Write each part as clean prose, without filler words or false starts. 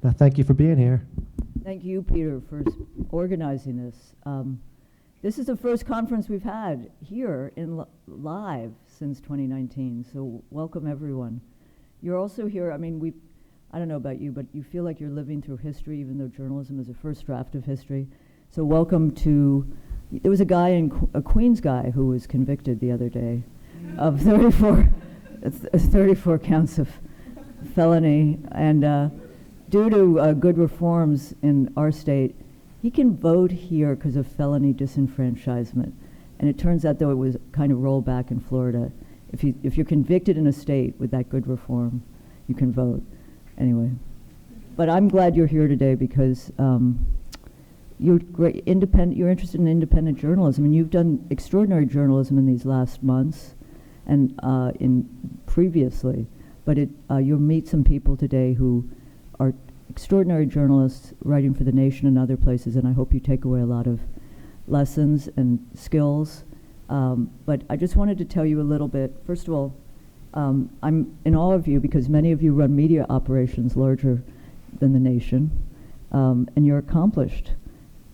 Thank you for being here. Thank you, Peter, for organizing this. This is the first conference we've had here in live since 2019, so welcome everyone. You're also here, I mean, I don't know about you, but you feel like you're living through history, even though journalism is a first draft of history. So welcome to, there was a guy, a Queens guy, who was convicted the other day of 34 counts of felony, and due to good reforms in our state, he can vote here because of felony disenfranchisement. And it turns out, though, it was kind of rolled back in Florida. If you're convicted in a state with that good reform, you can vote. Anyway, but I'm glad you're here today because you're great, you're interested in independent journalism, and you've done extraordinary journalism in these last months and in previously. But you'll meet some people today who are extraordinary journalists writing for The Nation and other places, and I hope you take away a lot of lessons and skills. But I just wanted to tell you a little bit. First of all, I'm in awe of you because many of you run media operations larger than The Nation, and you're accomplished.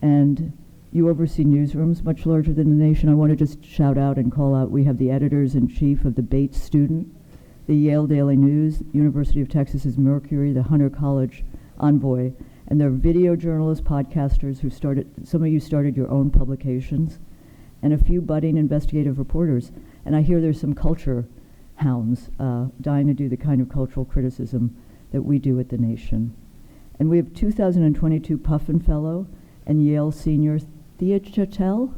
And you oversee newsrooms much larger than The Nation. I want to just shout out and call out, we have the editors-in-chief of the Bates Student, the Yale Daily News, University of Texas's Mercury, the Hunter College Envoy, and there are video journalists, podcasters who some of you started your own publications, and a few budding investigative reporters. And I hear there's some culture hounds dying to do the kind of cultural criticism that we do at The Nation. And we have 2022 Puffin Fellow and Yale Senior Thea Chattel,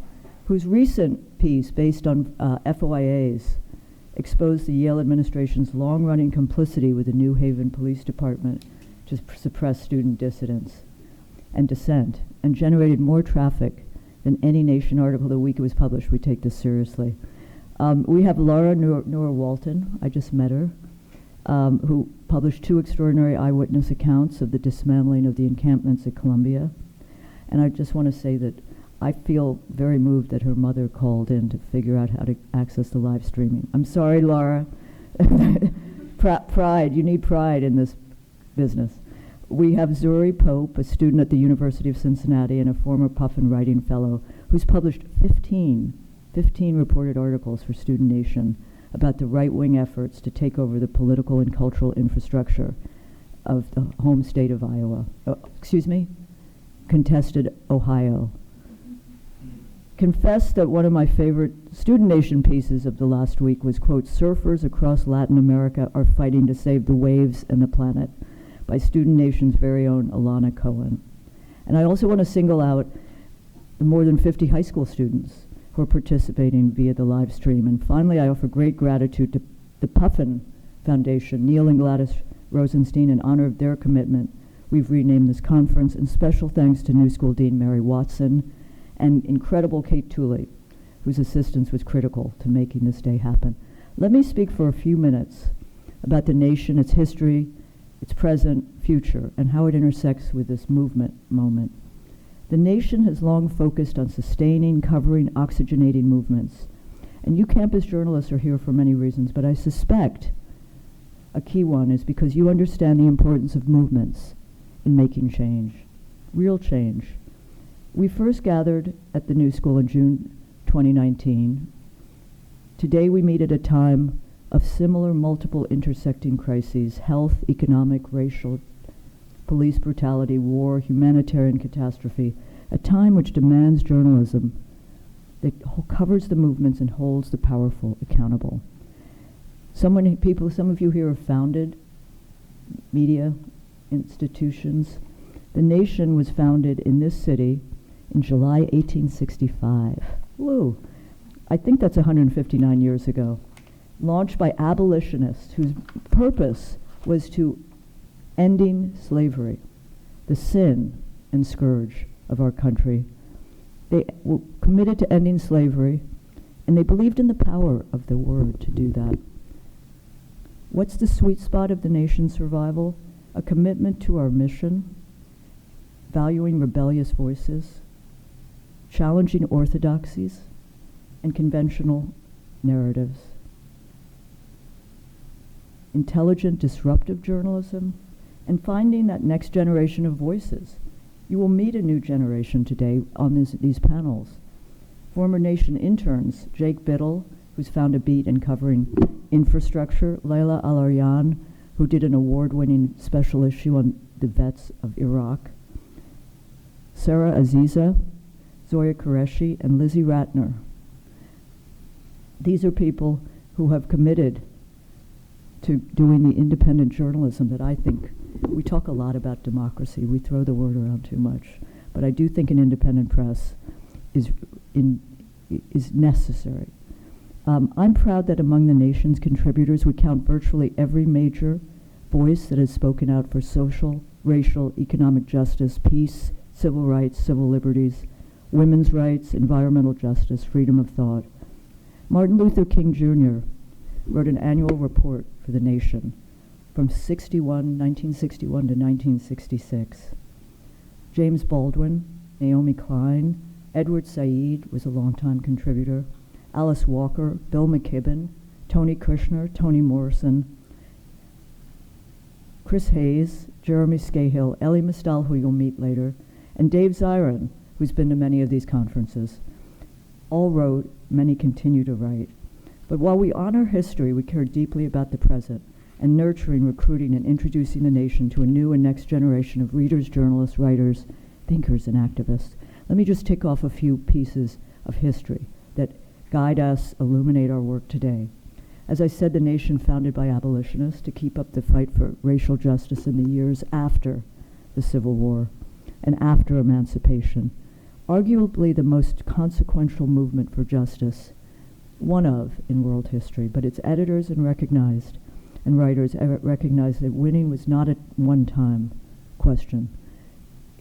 whose recent piece based on FOIAs exposed the Yale administration's long-running complicity with the New Haven Police Department to suppress student dissidents and dissent, and generated more traffic than any Nation article the week it was published. We take this seriously. We have Laura Nora Walton, I just met her, who published 2 extraordinary eyewitness accounts of the dismantling of the encampments at Columbia. And I just want to say that I feel very moved that her mother called in to figure out how to access the live streaming. I'm sorry, Laura. Pride, you need pride in this business. We have Zuri Pope, a student at the University of Cincinnati and a former Puffin Writing Fellow, who's published 15 reported articles for Student Nation about the right-wing efforts to take over the political and cultural infrastructure of the home state of Iowa. Contested Ohio. Confess that one of my favorite Student Nation pieces of the last week was, quote, "Surfers across Latin America are fighting to save the waves and the planet," by Student Nation's very own Alana Cohen. And I also want to single out the more than 50 high school students who are participating via the live stream. And finally, I offer great gratitude to the Puffin Foundation, Neil and Gladys Rosenstein. In honor of their commitment, we've renamed this conference, and special thanks to New School Dean Mary Watson and incredible Kate Tooley, whose assistance was critical to making this day happen. Let me speak for a few minutes about the Nation, its history, its present, future, and how it intersects with this movement moment. The Nation has long focused on sustaining, covering, oxygenating movements. And you campus journalists are here for many reasons, but I suspect a key one is because you understand the importance of movements in making change, real change. We first gathered at the New School in June 2019. Today we meet at a time of similar multiple intersecting crises: health, economic, racial, police brutality, war, humanitarian catastrophe, a time which demands journalism that covers the movements and holds the powerful accountable. Some of you here have founded media institutions. The Nation was founded in this city in July 1865. Woo! I think that's 159 years ago. Launched by abolitionists whose purpose was to ending slavery, the sin and scourge of our country. They were committed to ending slavery, and they believed in the power of the word to do that. What's the sweet spot of the Nation's survival? A commitment to our mission, valuing rebellious voices, challenging orthodoxies and conventional narratives, intelligent, disruptive journalism, and finding that next generation of voices. You will meet a new generation today on these panels. Former Nation interns, Jake Bittle, who's found a beat in covering infrastructure, Layla Al-Aryan, who did an award-winning special issue on the vets of Iraq, Sarah Aziza, Zoya Qureshi, and Lizzie Ratner. These are people who have committed to doing the independent journalism that I think, we talk a lot about democracy, we throw the word around too much, but I do think an independent press is necessary. I'm proud that among the Nation's contributors, we count virtually every major voice that has spoken out for social, racial, economic justice, peace, civil rights, civil liberties, women's rights, environmental justice, freedom of thought. Martin Luther King Jr. wrote an annual report for the Nation from 1961 to 1966. James Baldwin, Naomi Klein, Edward Said was a longtime contributor, Alice Walker, Bill McKibben, Tony Kushner, Toni Morrison, Chris Hayes, Jeremy Scahill, Elie Mystal, who you'll meet later, and Dave Zirin, who's been to many of these conferences. All wrote, many continue to write. But while we honor history, we care deeply about the present and nurturing, recruiting, and introducing the Nation to a new and next generation of readers, journalists, writers, thinkers, and activists. Let me just tick off a few pieces of history that guide us, illuminate our work today. As I said, the Nation founded by abolitionists to keep up the fight for racial justice in the years after the Civil War and after emancipation. Arguably the most consequential movement for justice, one of in world history, but its editors and writers recognized that winning was not a one-time question.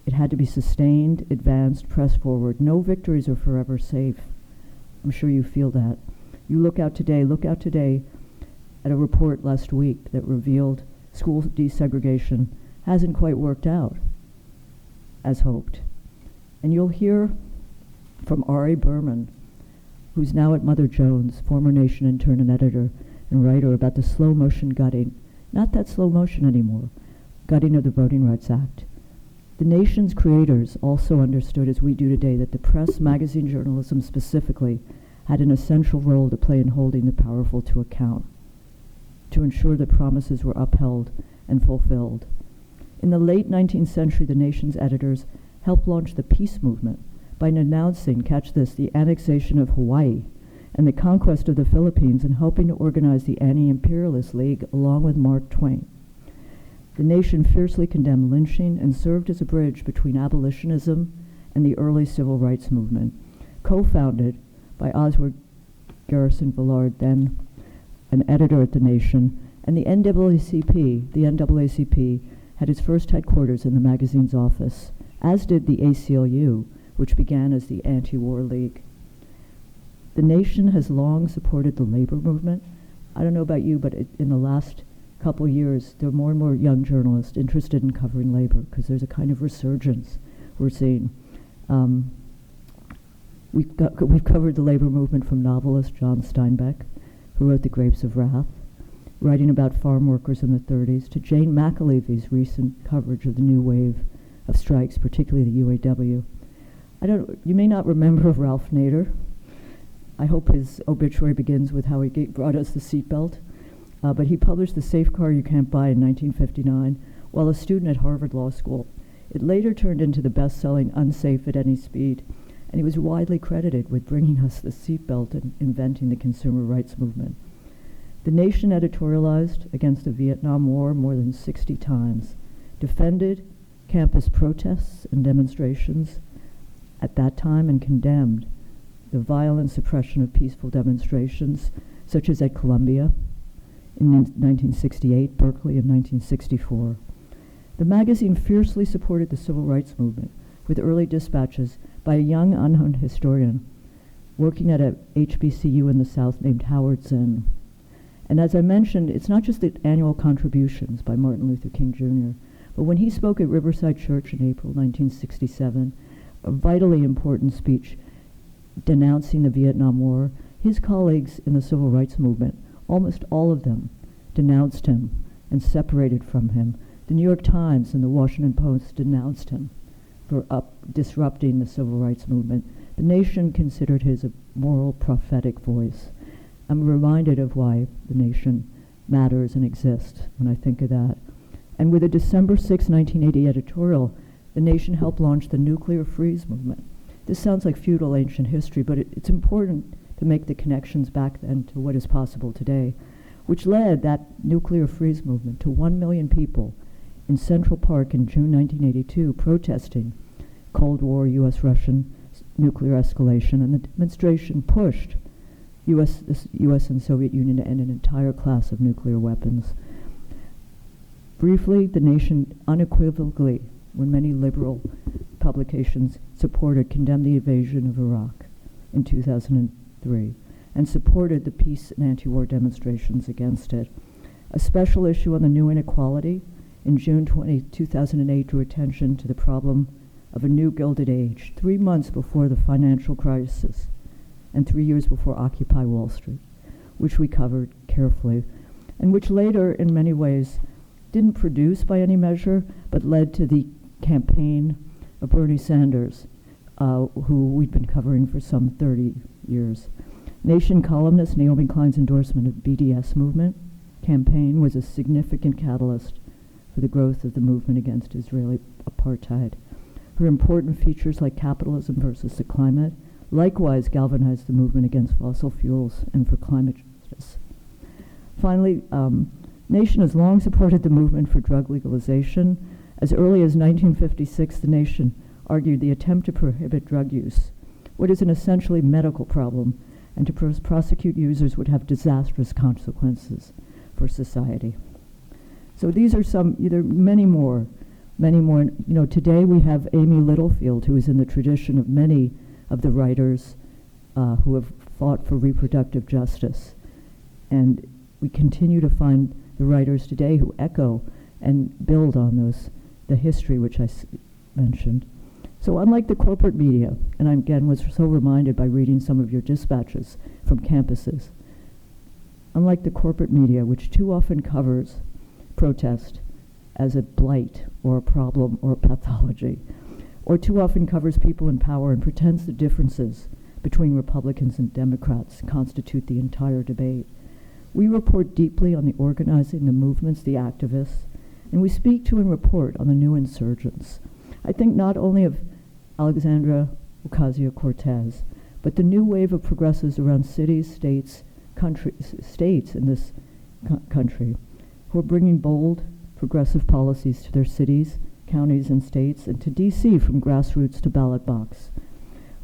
It had to be sustained, advanced, pressed forward. No victories are forever safe. I'm sure you feel that. You look out today at a report last week that revealed school desegregation hasn't quite worked out as hoped. And you'll hear from R.A. Berman, who's now at Mother Jones, former Nation intern and editor and writer, about the slow motion gutting, not that slow motion anymore, gutting of the Voting Rights Act. The Nation's creators also understood, as we do today, that the press, magazine journalism specifically, had an essential role to play in holding the powerful to account, to ensure that promises were upheld and fulfilled. In the late 19th century, the Nation's editors helped launch the peace movement by announcing, catch this, the annexation of Hawaii and the conquest of the Philippines, and helping to organize the Anti-Imperialist League along with Mark Twain. The Nation fiercely condemned lynching and served as a bridge between abolitionism and the early civil rights movement, co-founded by Oswald Garrison Villard, then an editor at the Nation, and the NAACP. The NAACP had its first headquarters in the magazine's office, as did the ACLU, which began as the Anti-War League. The Nation has long supported the labor movement. I don't know about you, but in the last couple years, there are more and more young journalists interested in covering labor because there's a kind of resurgence we're seeing. We've covered the labor movement from novelist John Steinbeck, who wrote The Grapes of Wrath, writing about farm workers in the 30s, to Jane McAlevy's recent coverage of the new wave of strikes, particularly the UAW. You may not remember Ralph Nader. I hope his obituary begins with how he brought us the seatbelt. But he published The Safe Car You Can't Buy in 1959 while a student at Harvard Law School. It later turned into the best-selling Unsafe at Any Speed, and he was widely credited with bringing us the seatbelt and inventing the consumer rights movement. The Nation editorialized against the Vietnam War more than 60 times, defended campus protests and demonstrations at that time, and condemned the violent suppression of peaceful demonstrations, such as at Columbia in 1968, Berkeley in 1964. The magazine fiercely supported the civil rights movement with early dispatches by a young unhoned historian working at a HBCU in the South named Howard Zinn. And as I mentioned, it's not just the annual contributions by Martin Luther King Jr., but when he spoke at Riverside Church in April 1967, a vitally important speech denouncing the Vietnam War, his colleagues in the civil rights movement, almost all of them, denounced him and separated from him The New York Times and the Washington Post denounced him for disrupting the civil rights movement. The Nation considered his a moral prophetic voice. I'm reminded of why the Nation matters and exists when I think of that. And with a December 6, 1980 editorial, the Nation helped launch the nuclear freeze movement. This sounds like feudal ancient history, but it's important to make the connections back then to what is possible today, which led that nuclear freeze movement to 1 million people in Central Park in June 1982 protesting Cold War U.S.-Russian nuclear escalation, and the demonstration pushed the U.S. and Soviet Union to end an entire class of nuclear weapons. Briefly, the Nation unequivocally, when many liberal publications supported, condemned the invasion of Iraq in 2003 and supported the peace and anti-war demonstrations against it. A special issue on the new inequality in June 2008 drew attention to the problem of a new Gilded Age, 3 months before the financial crisis and 3 years before Occupy Wall Street, which we covered carefully, and which later, in many ways, didn't produce by any measure, but led to the campaign of Bernie Sanders, who we've been covering for some 30 years. Nation columnist Naomi Klein's endorsement of the BDS movement campaign was a significant catalyst for the growth of the movement against Israeli apartheid. Her important features like capitalism versus the climate likewise galvanized the movement against fossil fuels and for climate justice. Finally, Nation has long supported the movement for drug legalization. As early as 1956, the Nation argued the attempt to prohibit drug use, what is an essentially medical problem, and to prosecute users would have disastrous consequences for society. So these are some, many more. Today we have Amy Littlefield, who is in the tradition of many of the writers who have fought for reproductive justice. And we continue to find the writers today who echo and build on the history which I mentioned. So unlike the corporate media, and I again was so reminded by reading some of your dispatches from campuses, unlike the corporate media, which too often covers protest as a blight or a problem or a pathology, or too often covers people in power and pretends the differences between Republicans and Democrats constitute the entire debate. We report deeply on the organizing, the movements, the activists, and we speak to and report on the new insurgents. I think not only of Alexandria Ocasio-Cortez, but the new wave of progressives around cities, states in this country, who are bringing bold, progressive policies to their cities, counties, and states, and to D.C. from grassroots to ballot box.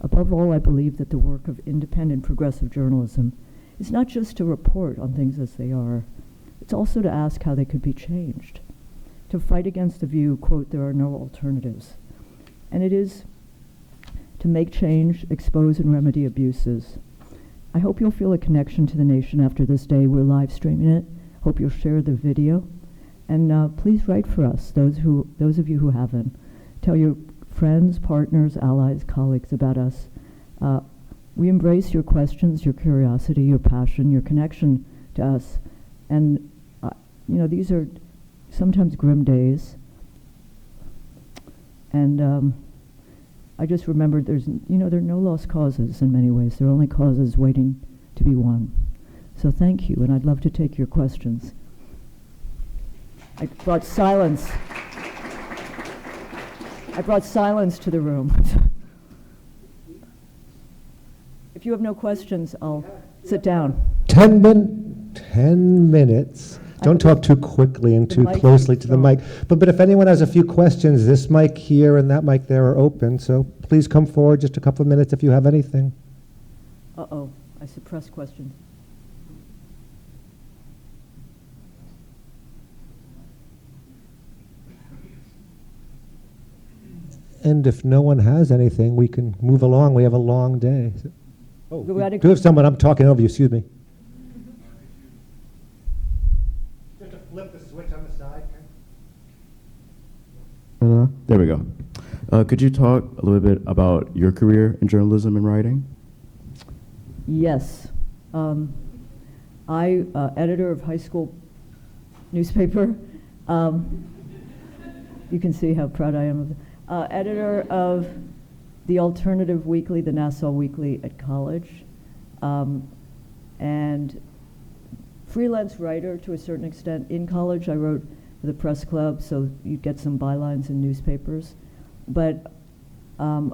Above all, I believe that the work of independent progressive journalism is not just to report on things as they are, it's also to ask how they could be changed, to fight against the view, quote, there are no alternatives. And it is to make change, expose and remedy abuses. I hope you'll feel a connection to the Nation after this day. We're live streaming it. Hope you'll share the video. And please write for us, those of you who haven't. Tell your friends, partners, allies, colleagues about us. We embrace your questions, your curiosity, your passion, your connection to us. And, these are sometimes grim days. And I just remembered there are no lost causes in many ways. There are only causes waiting to be won. So thank you, and I'd love to take your questions. I brought silence to the room. If you have no questions, I'll sit down. 10 minutes. Don't talk too quickly and too closely to the mic. But if anyone has a few questions, this mic here and that mic there are open, so please come forward just a couple of minutes if you have anything. Uh-oh, I suppressed questions. And if no one has anything, we can move along. We have a long day. Oh, we do have someone. I'm talking over you. Excuse me. Just to flip the switch on the side. There we go. Could you talk a little bit about your career in journalism and writing? Yes. I, editor of high school newspaper. You can see how proud I am of it. Editor of the Alternative Weekly, the Nassau Weekly at college, and freelance writer to a certain extent. In college, I wrote for the press club, so you'd get some bylines in newspapers. But I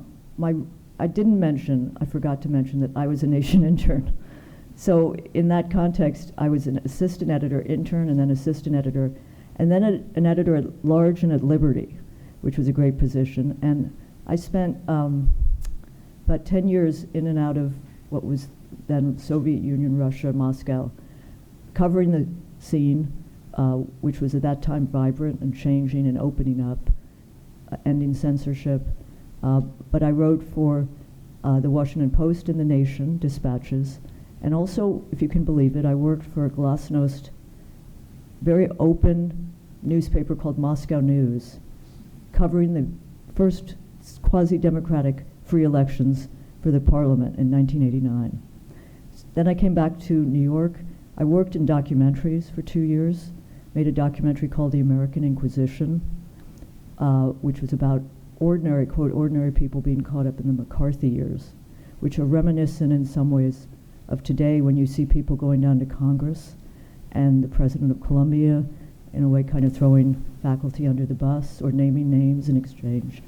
forgot to mention that I was a Nation intern. So in that context, I was an assistant editor, intern, and then assistant editor, and then an editor at large and at Liberty, which was a great position. And I spent about 10 years in and out of what was then Soviet Union, Russia, Moscow, covering the scene, which was at that time vibrant and changing and opening up, ending censorship. But I wrote for the Washington Post and the Nation, dispatches, and also, if you can believe it, I worked for a glasnost, very open newspaper called Moscow News, covering the first quasi-democratic free elections for the parliament in 1989. Then I came back to New York. I worked in documentaries for 2 years, made a documentary called The American Inquisition, which was about ordinary, quote, ordinary people being caught up in the McCarthy years, which are reminiscent in some ways of today when you see people going down to Congress and the president of Columbia, in a way, kind of throwing faculty under the bus or naming names in exchange.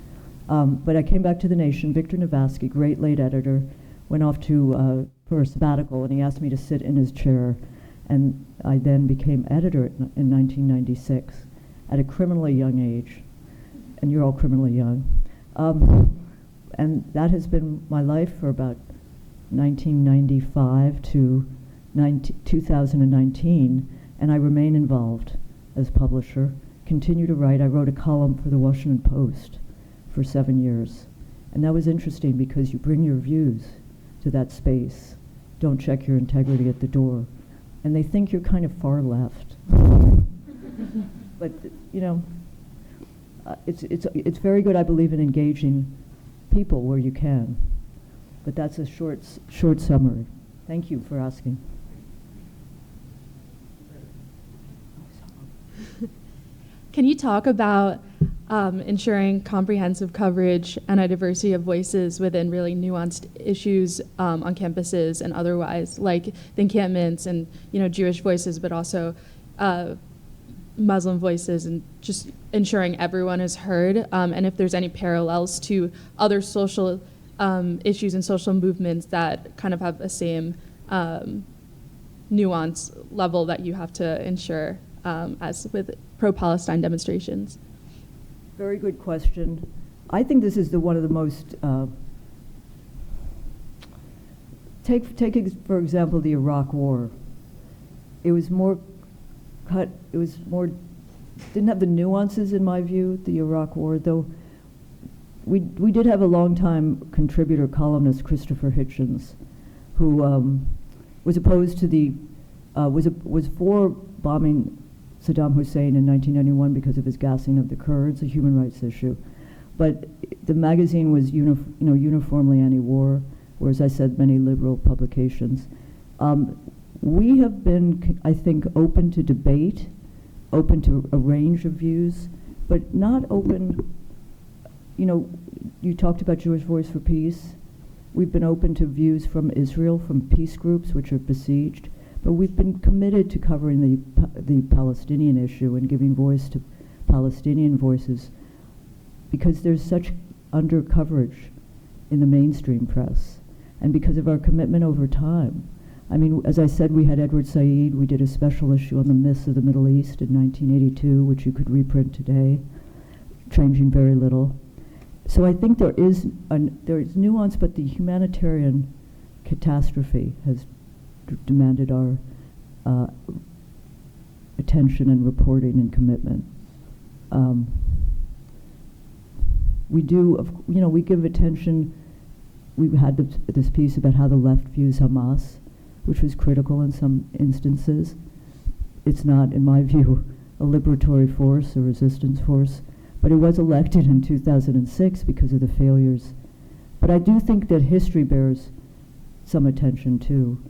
But I came back to the Nation. Victor Navasky, great late editor, went off to for a sabbatical, and he asked me to sit in his chair. And I then became editor in 1996 at a criminally young age. And you're all criminally young. And that has been my life for about 1995 to 2019, and I remain involved as publisher, continue to write. I wrote a column for the Washington Post for 7 years, and that was interesting because you bring your views to that space, don't check your integrity at the door, and they think you're kind of far left. But, you know, it's very good, I believe, in engaging people where you can. But that's a short summary. Thank you for asking. Can you talk about ensuring comprehensive coverage and a diversity of voices within really nuanced issues on campuses and otherwise, like the encampments and Jewish voices, but also Muslim voices, and just ensuring everyone is heard, and if there's any parallels to other social issues and social movements that kind of have the same nuance level that you have to ensure as with pro-Palestine demonstrations? Very good question. I think this is one of the most, take for example the Iraq War. It was more didn't have the nuances in my view, the Iraq War, though we did have a long-time contributor, columnist, Christopher Hitchens, who was opposed to was for bombing Saddam Hussein in 1991 because of his gassing of the Kurds, a human rights issue. But the magazine was uniformly anti-war, or as I said, many liberal publications. We have been, I think, open to debate, open to a range of views, but not open, you talked about Jewish Voice for Peace. We've been open to views from Israel, from peace groups which are besieged, but we've been committed to covering the Palestinian issue and giving voice to Palestinian voices because there's such under coverage in the mainstream press and because of our commitment over time. I mean, as I said, we had Edward Said. We did a special issue on the myths of the Middle East in 1982, which you could reprint today, changing very little. So I think there is nuance, but the humanitarian catastrophe has demanded our attention and reporting and commitment. We give attention. We had this piece about how the left views Hamas, which was critical in some instances. It's not, in my view, a liberatory force, a resistance force, but it was elected in 2006 because of the failures. But I do think that history bears some attention too,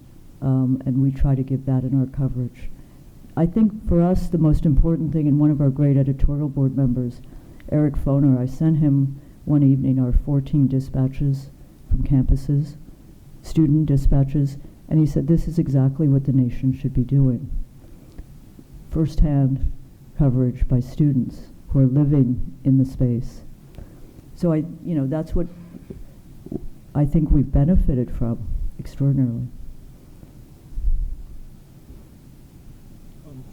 and we try to give that in our coverage. I think for us the most important thing, and one of our great editorial board members Eric Foner, I sent him one evening our 14 dispatches from campuses, student dispatches, and he said this is exactly what the nation should be doing. First-hand coverage by students who are living in the space. So that's what I think we've benefited from extraordinarily.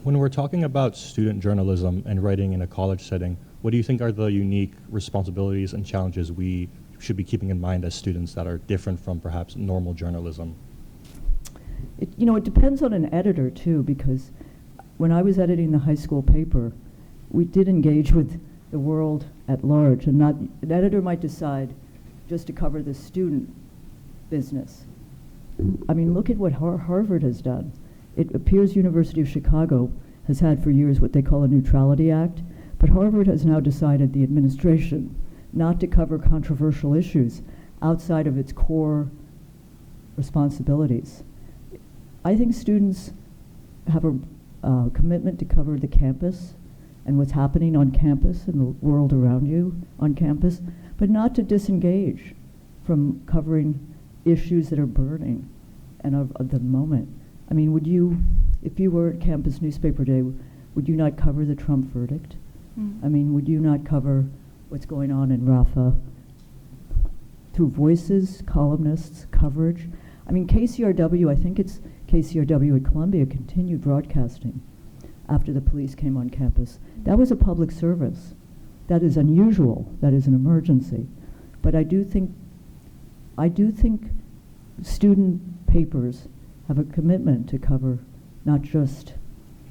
When we're talking about student journalism and writing in a college setting, what do you think are the unique responsibilities and challenges we should be keeping in mind as students that are different from perhaps normal journalism? It depends on an editor too, because when I was editing the high school paper, we did engage with the world at large, and an editor might decide just to cover the student business. I mean, look at what Harvard has done. It appears University of Chicago has had for years what they call a Neutrality Act, but Harvard has now decided, the administration, not to cover controversial issues outside of its core responsibilities. I think students have a commitment to cover the campus and what's happening on campus and the world around you on campus, but not to disengage from covering issues that are burning and of the moment. I mean, would you, if you were at Campus Newspaper Day, would you not cover the Trump verdict? I mean, would you not cover what's going on in Rafah through voices, columnists, coverage? I mean, KCRW, I think it's KCRW at Columbia, continued broadcasting after the police came on campus. That was a public service. That is unusual. That is an emergency. But I do think student papers have a commitment to cover not just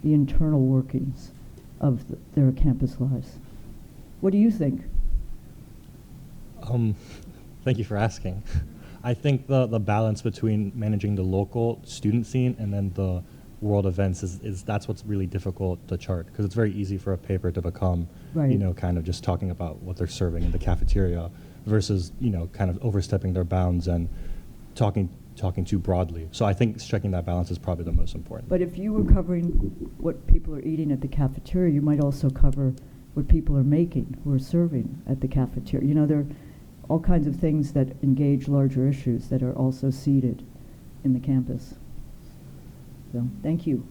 the internal workings of their campus lives. What do you think? Thank you for asking. I think the balance between managing the local student scene and then the world events is that's what's really difficult to chart, because it's very easy for a paper to become, Right. kind of just talking about what they're serving in the cafeteria versus, kind of overstepping their bounds and talking too broadly. So I think striking that balance is probably the most important. But if you were covering what people are eating at the cafeteria, you might also cover what people are making, who are serving at the cafeteria. There are all kinds of things that engage larger issues that are also seated in the campus. So, thank you.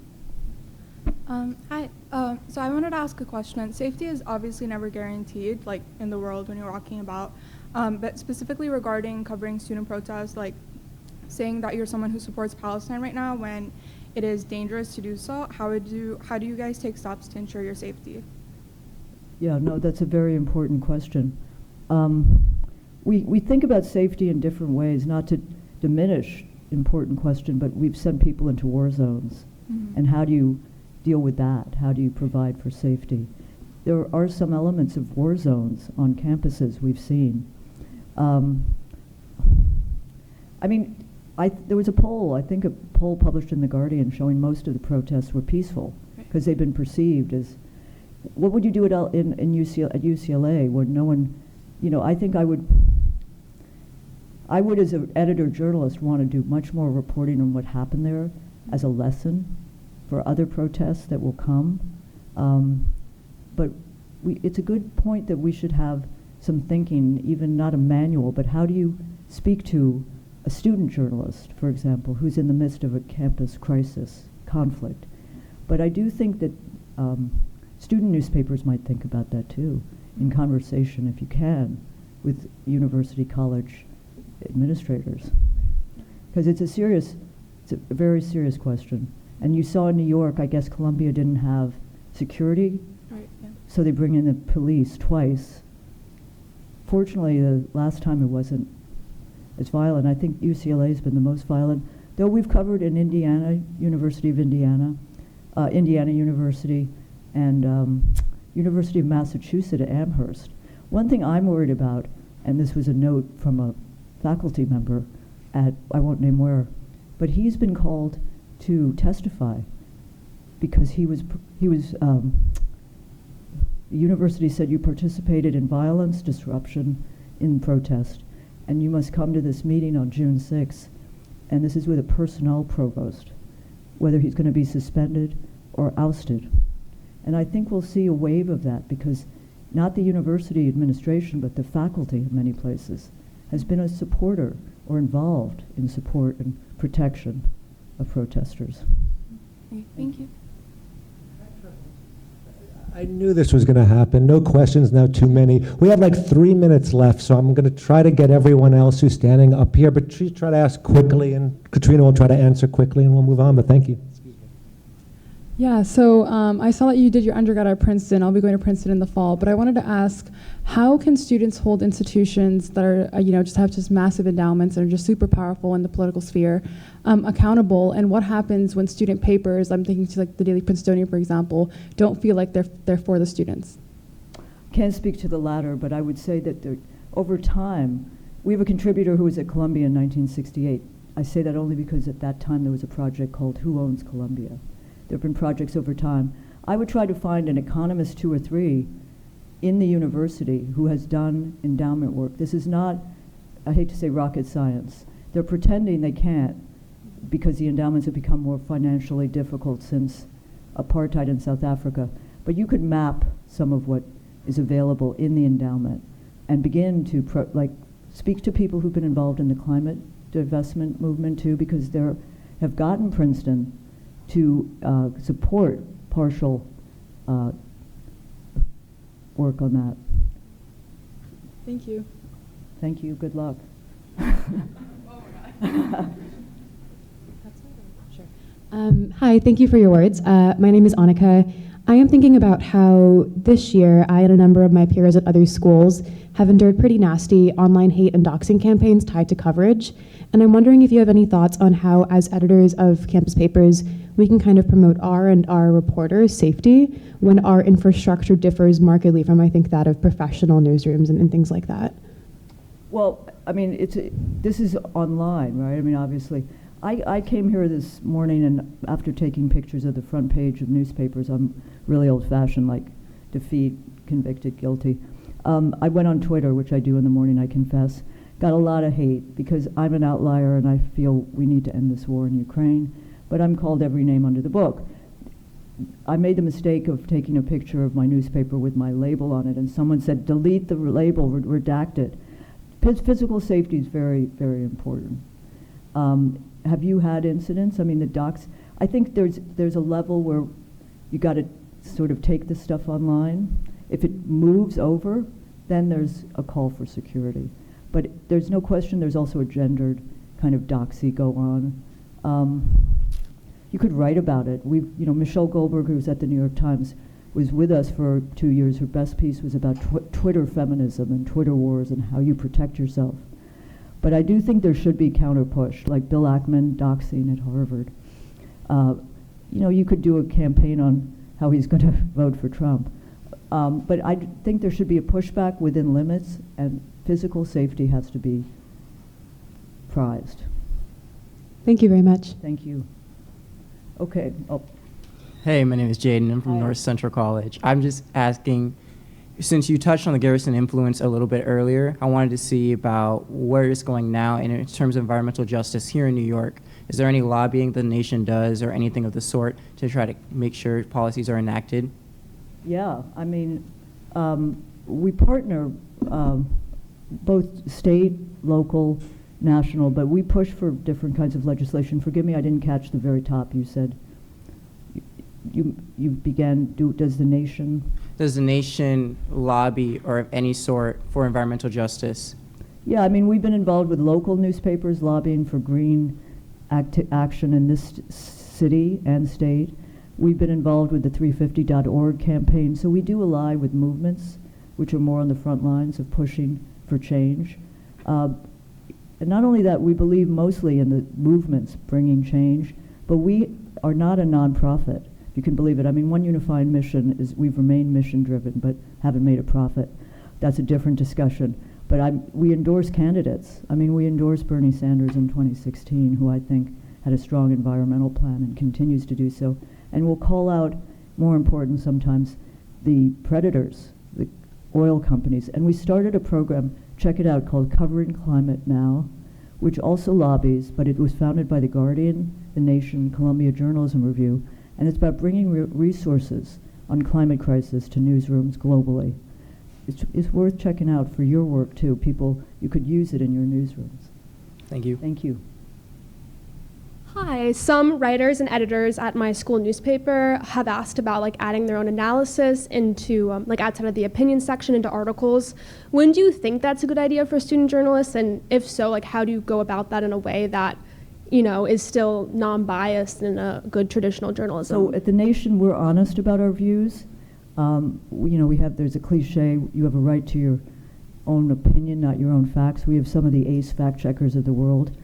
Hi. So I wanted to ask a question. Safety is obviously never guaranteed, like in the world when you're walking about, but specifically regarding covering student protests, like saying that you're someone who supports Palestine right now when it is dangerous to do so, how do you guys take steps to ensure your safety? Yeah, no, that's a very important question. We think about safety in different ways, not to diminish important question, but we've sent people into war zones. Mm-hmm. And how do you deal with that? How do you provide for safety? There are some elements of war zones on campuses we've seen. There was a poll, I think a poll published in The Guardian showing most of the protests were peaceful because they've been perceived as, what would you do at UCLA when no one, I think I would as an editor journalist want to do much more reporting on what happened there as a lesson for other protests that will come. But it's a good point that we should have some thinking, even not a manual, but how do you speak to a student journalist, for example, who's in the midst of a campus crisis, conflict. But I do think that student newspapers might think about that too, in conversation, if you can, with university college administrators. Because it's a very serious question. And you saw in New York, I guess Columbia didn't have security, Right, yeah. so they bring in the police twice. Fortunately, the last time it wasn't as violent. I think UCLA has been the most violent, though we've covered in Indiana, University of Indiana, Indiana University, and University of Massachusetts at Amherst. One thing I'm worried about, and this was a note from a faculty member at, I won't name where, but he's been called to testify because the university said you participated in violence, disruption, in protest, and you must come to this meeting on June 6th, and this is with a personnel provost, whether he's going to be suspended or ousted. And I think we'll see a wave of that because not the university administration, but the faculty in many places, has been a supporter or involved in support and protection of protesters. Okay, thank you. I knew this was going to happen. No questions, now too many. We have like 3 minutes left, so I'm going to try to get everyone else who's standing up here, but try to ask quickly, and Katrina will try to answer quickly, and we'll move on, but thank you. Yeah, so I saw that you did your undergrad at Princeton. I'll be going to Princeton in the fall, but I wanted to ask, how can students hold institutions that are, just have just massive endowments and are just super powerful in the political sphere accountable? And what happens when student papers, I'm thinking to like the Daily Princetonian, for example, don't feel like they're for the students? Can't speak to the latter, but I would say that over time, we have a contributor who was at Columbia in 1968. I say that only because at that time there was a project called Who Owns Columbia? There have been projects over time. I would try to find an economist 2 or 3 in the university who has done endowment work. This is not, I hate to say rocket science. They're pretending they can't because the endowments have become more financially difficult since apartheid in South Africa. But you could map some of what is available in the endowment and begin to speak to people who've been involved in the climate divestment movement too, because they have gotten Princeton to support partial work on that. Thank you. Thank you. Good luck. Hi, thank you for your words. My name is Annika. I am thinking about how this year I and a number of my peers at other schools have endured pretty nasty online hate and doxing campaigns tied to coverage. And I'm wondering if you have any thoughts on how, as editors of campus papers, we can kind of promote our reporters' safety when our infrastructure differs markedly from, I think, that of professional newsrooms and things like that. Well, I mean, this is online, right? I mean, obviously. I came here this morning, and after taking pictures of the front page of newspapers, I'm really old-fashioned, like defeat, convicted, guilty. I went on Twitter, which I do in the morning, I confess. Got a lot of hate because I'm an outlier and I feel we need to end this war in Ukraine, but I'm called every name under the book. I made the mistake of taking a picture of my newspaper with my label on it, and someone said, delete the label, redact it. Physical safety is very, very important. Have you had incidents? I mean, the docs, I think there's a level where you got to sort of take this stuff online. If it moves over, then there's a call for security. But there's no question there's also a gendered kind of doxy go on. You could write about it. Michelle Goldberg, who was at the New York Times, was with us for 2 years. Her best piece was about Twitter feminism and Twitter wars and how you protect yourself. But I do think there should be counter-push, like Bill Ackman doxing at Harvard. You could do a campaign on how he's going to vote for Trump. But I think there should be a pushback within limits, and physical safety has to be prized. Thank you very much. Thank you. Okay. Oh. Hey, my name is Jaden. I'm from Hi. North Central College. I'm just asking, since you touched on the Garrison influence a little bit earlier, I wanted to see about where it's going now in terms of environmental justice here in New York. Is there any lobbying the nation does or anything of the sort to try to make sure policies are enacted? Yeah, I mean, we partner both state, local, national, but we push for different kinds of legislation. Forgive me, I didn't catch the very top. You said you began, does the nation? Does the nation lobby or of any sort for environmental justice? Yeah, I mean, we've been involved with local newspapers lobbying for green action in this city and state. We've been involved with the 350.org campaign, so we do ally with movements which are more on the front lines of pushing for change. And not only that, we believe mostly in the movements bringing change, but we are not a nonprofit, if you can believe it. I mean, one unifying mission is we've remained mission-driven, but haven't made a profit. That's a different discussion. But we endorse candidates. I mean, we endorsed Bernie Sanders in 2016, who I think had a strong environmental plan and continues to do so. And we'll call out, more important sometimes, the predators, the oil companies. And we started a program, check it out, called Covering Climate Now, which also lobbies, but it was founded by The Guardian, The Nation, Columbia Journalism Review, and it's about bringing resources on climate crisis to newsrooms globally. it's worth checking out for your work too. People, you could use it in your newsrooms. Thank you. Thank you. Hi, some writers and editors at my school newspaper have asked about like adding their own analysis into like outside of the opinion section into articles. When do you think that's a good idea for student journalists? And if so, like how do you go about that in a way that, you know, is still non-biased in a good traditional journalism? So at The Nation, we're honest about our views. You know, there's a cliche, you have a right to your own opinion, not your own facts. We have some of the ace fact checkers of the world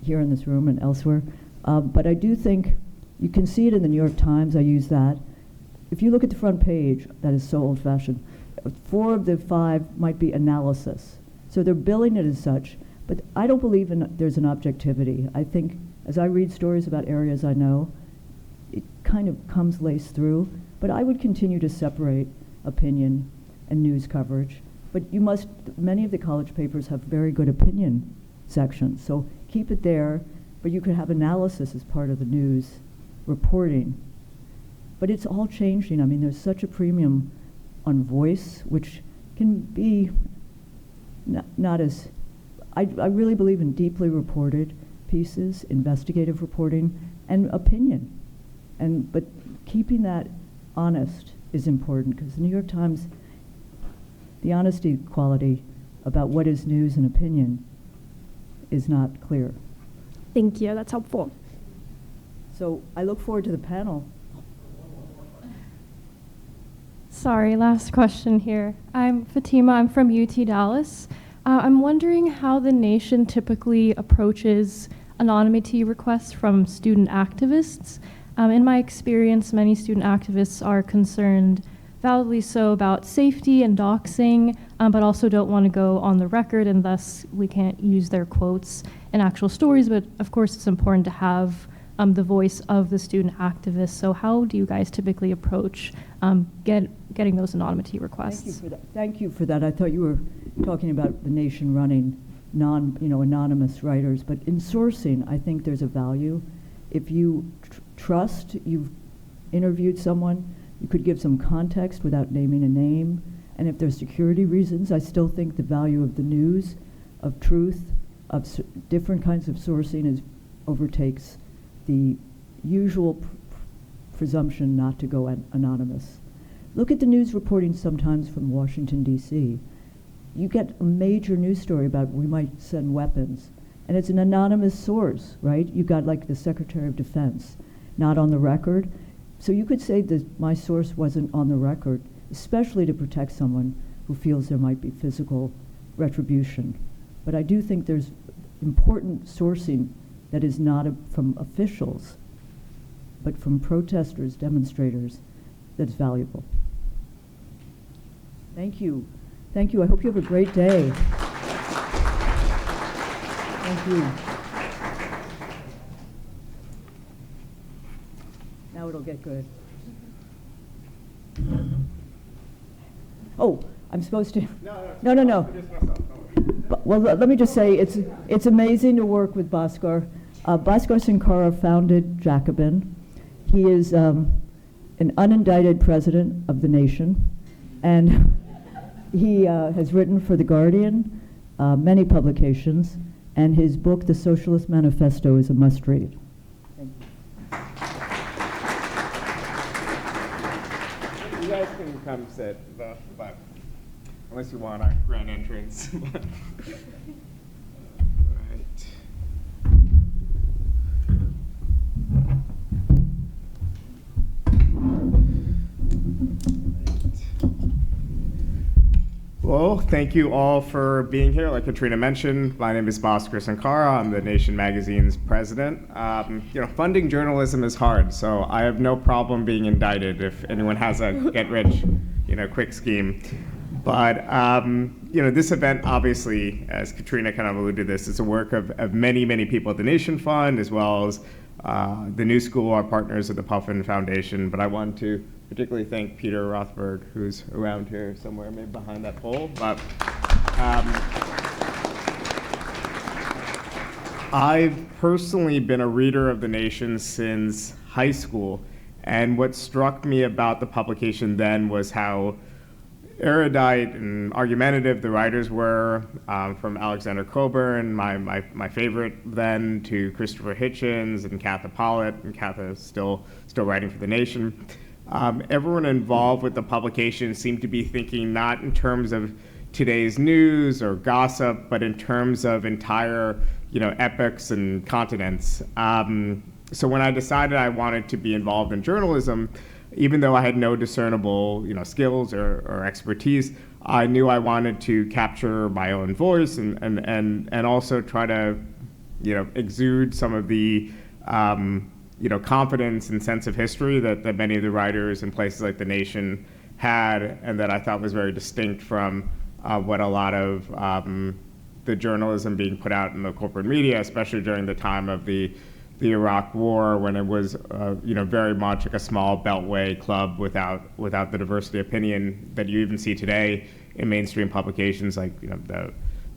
here in this room and elsewhere. But I do think you can see it in the New York Times. I use that. If you look at the front page, that is so old-fashioned. 4 of the 5 might be analysis. So they're billing it as such. But I don't believe there's an objectivity. I think as I read stories about areas I know, it kind of comes laced through. But I would continue to separate opinion and news coverage. But many of the college papers have very good opinion sections. So keep it there. But you could have analysis as part of the news reporting. But it's all changing. I mean, there's such a premium on voice, which can be not as... I really believe in deeply reported pieces, investigative reporting, and opinion. But keeping that honest is important, because the New York Times, the honesty quality about what is news and opinion is not clear. Thank you, that's helpful. So I look forward to the panel. Sorry, last question here. I'm Fatima, I'm from UT Dallas. I'm wondering how the Nation typically approaches anonymity requests from student activists. In my experience, many student activists are concerned, validly so, about safety and doxing, but also don't want to go on the record, and thus we can't use their quotes in actual stories. But of course, it's important to have the voice of the student activists. So how do you guys typically approach getting those anonymity requests? Thank you for that. Thank you for that. I thought you were talking about the Nation running anonymous writers, but in sourcing, I think there's a value. If you trust, you've interviewed someone, you could give some context without naming a name. And if there's security reasons, I still think the value of the news, of truth, of different kinds of sourcing overtakes the usual presumption not to go anonymous. Look at the news reporting sometimes from Washington, D.C. You get a major news story about we might send weapons, and it's an anonymous source, right? You got like the Secretary of Defense, not on the record. So you could say that my source wasn't on the record, especially to protect someone who feels there might be physical retribution. But I do think there's important sourcing that is not from officials, but from protesters, demonstrators, that's valuable. Thank you. Thank you. I hope you have a great day. Thank you. Now it'll get good. Oh, I'm supposed to. No. Well, let me just say, it's amazing to work with Bhaskar. Bhaskar Sunkara founded Jacobin. He is an unindicted president of the Nation, and he has written for The Guardian, many publications, and his book, The Socialist Manifesto, is a must-read. Thank you. You guys can come sit, but unless you want our grand entrance. Well, thank you all for being here. Like Katrina mentioned, my name is Bhaskar Sunkara. I'm the Nation magazine's president. Funding journalism is hard, so I have no problem being indicted if anyone has a get-rich, quick scheme. But this event, obviously, as Katrina kind of alluded to this, is a work of many, many people at the Nation Fund, as well as the New School, our partners at the Puffin Foundation. But I want to particularly thank Peter Rothberg, who's around here somewhere, maybe behind that pole. But I've personally been a reader of the Nation since high school, and what struck me about the publication then was how erudite and argumentative the writers were, from Alexander Coburn, my favorite then, to Christopher Hitchens and Katha Pollitt, and Katha is still writing for The Nation. Everyone involved with the publication seemed to be thinking not in terms of today's news or gossip, but in terms of entire, epochs and continents. So when I decided I wanted to be involved in journalism, even though I had no discernible, skills or expertise, I knew I wanted to capture my own voice and also try to, exude some of the, confidence and sense of history that many of the writers in places like The Nation had, and that I thought was very distinct from what a lot of the journalism being put out in the corporate media, especially during the time of the Iraq War, when it was, very much like a small beltway club without the diversity of opinion that you even see today in mainstream publications like,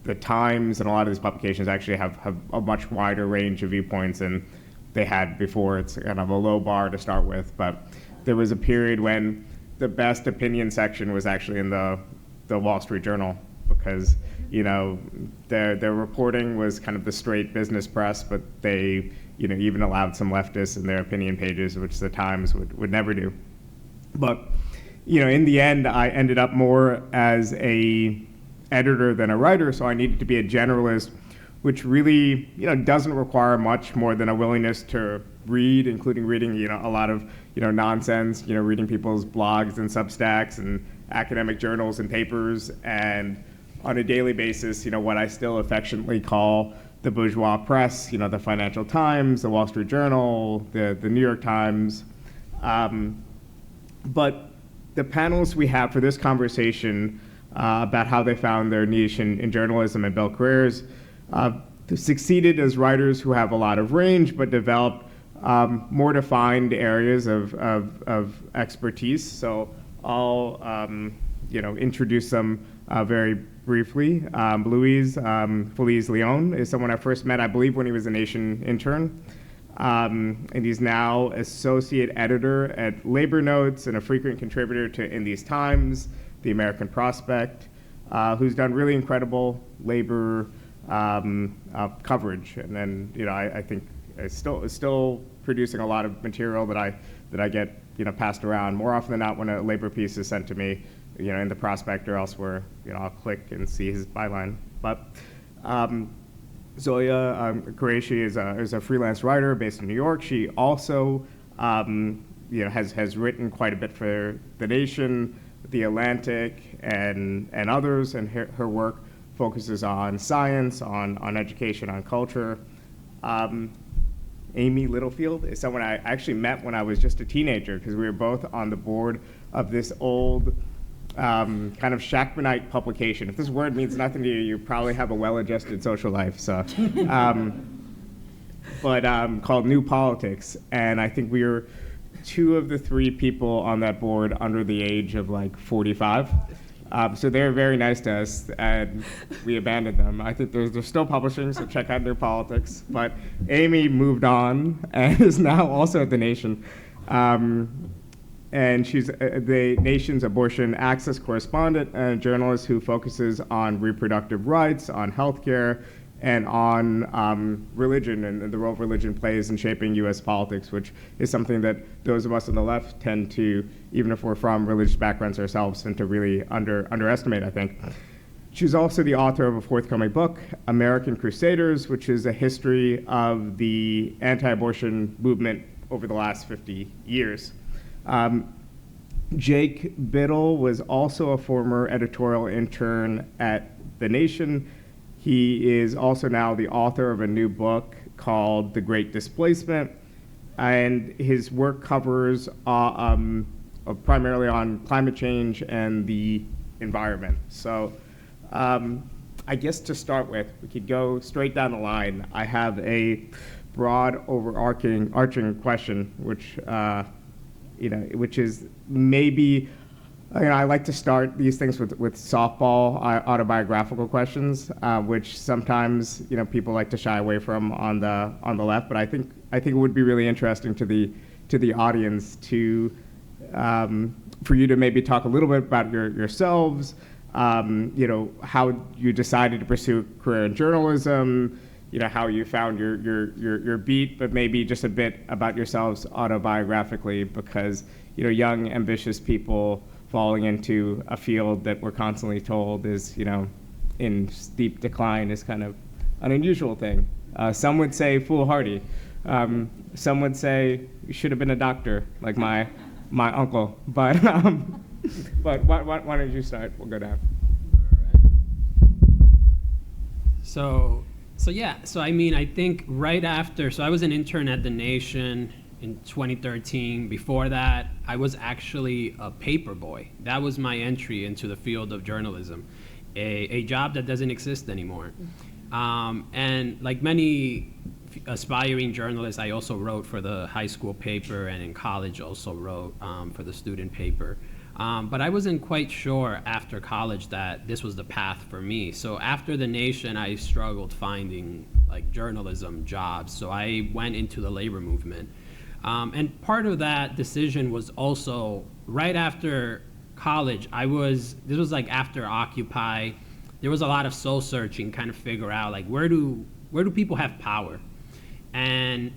the Times, and a lot of these publications actually have a much wider range of viewpoints than they had before. It's kind of a low bar to start with, but there was a period when the best opinion section was actually in the Wall Street Journal, because their reporting was kind of the straight business press, but they even allowed some leftists in their opinion pages, which the Times would never do. But in the end, I ended up more as a editor than a writer, so I needed to be a generalist, which really doesn't require much more than a willingness to read, including reading a lot of nonsense, reading people's blogs and Substacks and academic journals and papers, and on a daily basis, what I still affectionately call the bourgeois press, the Financial Times, the Wall Street Journal, the New York Times. But the panels we have for this conversation about how they found their niche in journalism and built careers succeeded as writers who have a lot of range, but developed more defined areas of expertise. So I'll introduce them very briefly. Feliz Leon is someone I first met, I believe, when he was a Nation intern. And he's now associate editor at Labor Notes and a frequent contributor to In These Times, The American Prospect, who's done really incredible labor coverage. And then, I think is still producing a lot of material that I get, passed around more often than not when a labor piece is sent to me, in the Prospect or elsewhere. I'll click and see his byline. But Zoya Qureshi is a freelance writer based in New York. She also, has written quite a bit for The Nation, The Atlantic, and others, and her work focuses on science, on education, on culture. Amy Littlefield is someone I actually met when I was just a teenager, because we were both on the board of this old kind of Shackmanite publication. If this word means nothing to you, you probably have a well-adjusted social life. So, called New Politics, and I think we were 2 of the 3 people on that board under the age of 45. So they were very nice to us, and we abandoned them. I think they're still publishing, so check out New Politics. But Amy moved on and is now also at The Nation. And she's The Nation's abortion access correspondent and a journalist who focuses on reproductive rights, on healthcare, and on religion and the role religion plays in shaping U.S. politics, which is something that those of us on the left tend to, even if we're from religious backgrounds ourselves, tend to really underestimate, I think. She's also the author of a forthcoming book, American Crusaders, which is a history of the anti-abortion movement over the last 50 years. Jake Bittle was also a former editorial intern at The Nation. He is also now the author of a new book called The Great Displacement, and his work covers primarily on climate change and the environment. So I guess to start with, we could go straight down the line. I have a broad, overarching question, which is maybe, I like to start these things with softball autobiographical questions, which sometimes people like to shy away from on the left. But I think it would be really interesting to the audience to for you to maybe talk a little bit about yourselves, how you decided to pursue a career in journalism, how you found your beat, but maybe just a bit about yourselves autobiographically, because, young, ambitious people falling into a field that we're constantly told is, in steep decline is kind of an unusual thing. Some would say foolhardy. Some would say you should have been a doctor, like my uncle. But why don't you start? We'll go down. So I mean, I think right after, so I was an intern at The Nation in 2013. Before that, I was actually a paper boy. That was my entry into the field of journalism, a job that doesn't exist anymore. And like many aspiring journalists, I also wrote for the high school paper, and in college also wrote for the student paper. But I wasn't quite sure after college that this was the path for me. So after The Nation, I struggled finding like journalism jobs. So I went into the labor movement. And part of that decision was also right after college, this was like after Occupy, there was a lot of soul searching, kind of figure out like where do people have power? And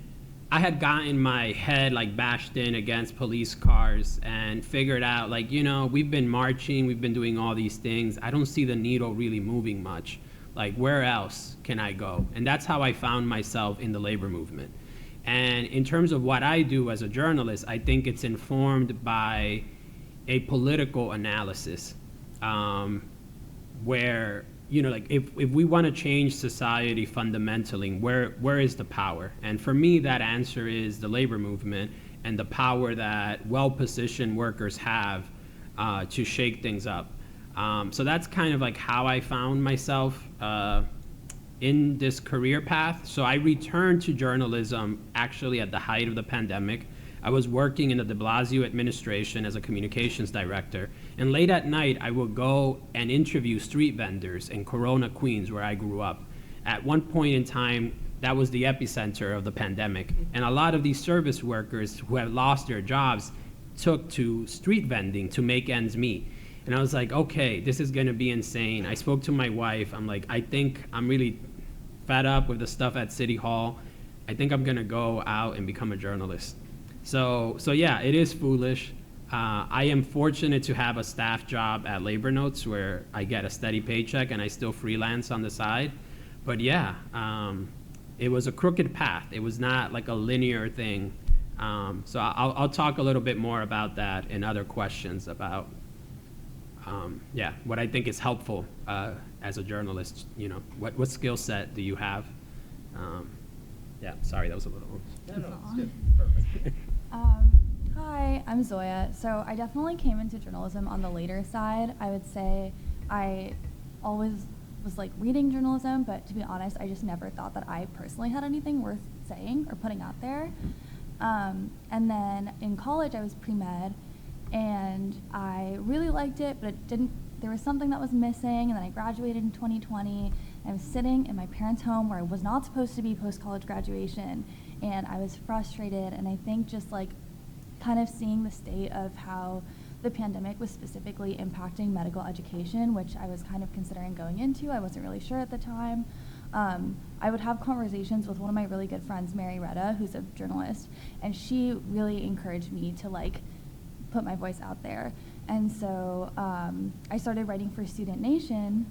I had gotten my head like bashed in against police cars and figured out like, we've been marching, we've been doing all these things. I don't see the needle really moving much. Like, where else can I go? And that's how I found myself in the labor movement. And in terms of what I do as a journalist, I think it's informed by a political analysis where, like if we want to change society fundamentally, where is the power? And for me, that answer is the labor movement and the power that well-positioned workers have to shake things up. So that's kind of like how I found myself in this career path. So I returned to journalism actually at the height of the pandemic. I was working in the de Blasio administration as a communications director, and late at night I would go and interview street vendors in Corona, Queens, where I grew up. At one point in time, that was the epicenter of the pandemic, and a lot of these service workers who had lost their jobs took to street vending to make ends meet. And I was like, okay, this is gonna be insane. I spoke to my wife. I'm like, I think I'm really fed up with the stuff at City Hall. I think I'm gonna go out and become a journalist. So yeah, it is foolish. I am fortunate to have a staff job at Labor Notes where I get a steady paycheck and I still freelance on the side. But yeah, it was a crooked path. It was not like a linear thing. So I'll talk a little bit more about that in other questions about what I think is helpful as a journalist. What skill set do you have? Sorry, that was a little. No, it's good. Perfect. Hi, I'm Zoya. So I definitely came into journalism on the later side. I would say I always was like reading journalism, but to be honest, I just never thought that I personally had anything worth saying or putting out there. And then in college, I was pre-med, and I really liked it, but it didn't. There was something that was missing, and then I graduated in 2020. I was sitting in my parents' home where I was not supposed to be post-college graduation, and I was frustrated, and I think just like kind of seeing the state of how the pandemic was specifically impacting medical education, which I was kind of considering going into. I wasn't really sure at the time. I would have conversations with one of my really good friends, Mary Retta, who's a journalist, and she really encouraged me to like put my voice out there. And so I started writing for Student Nation,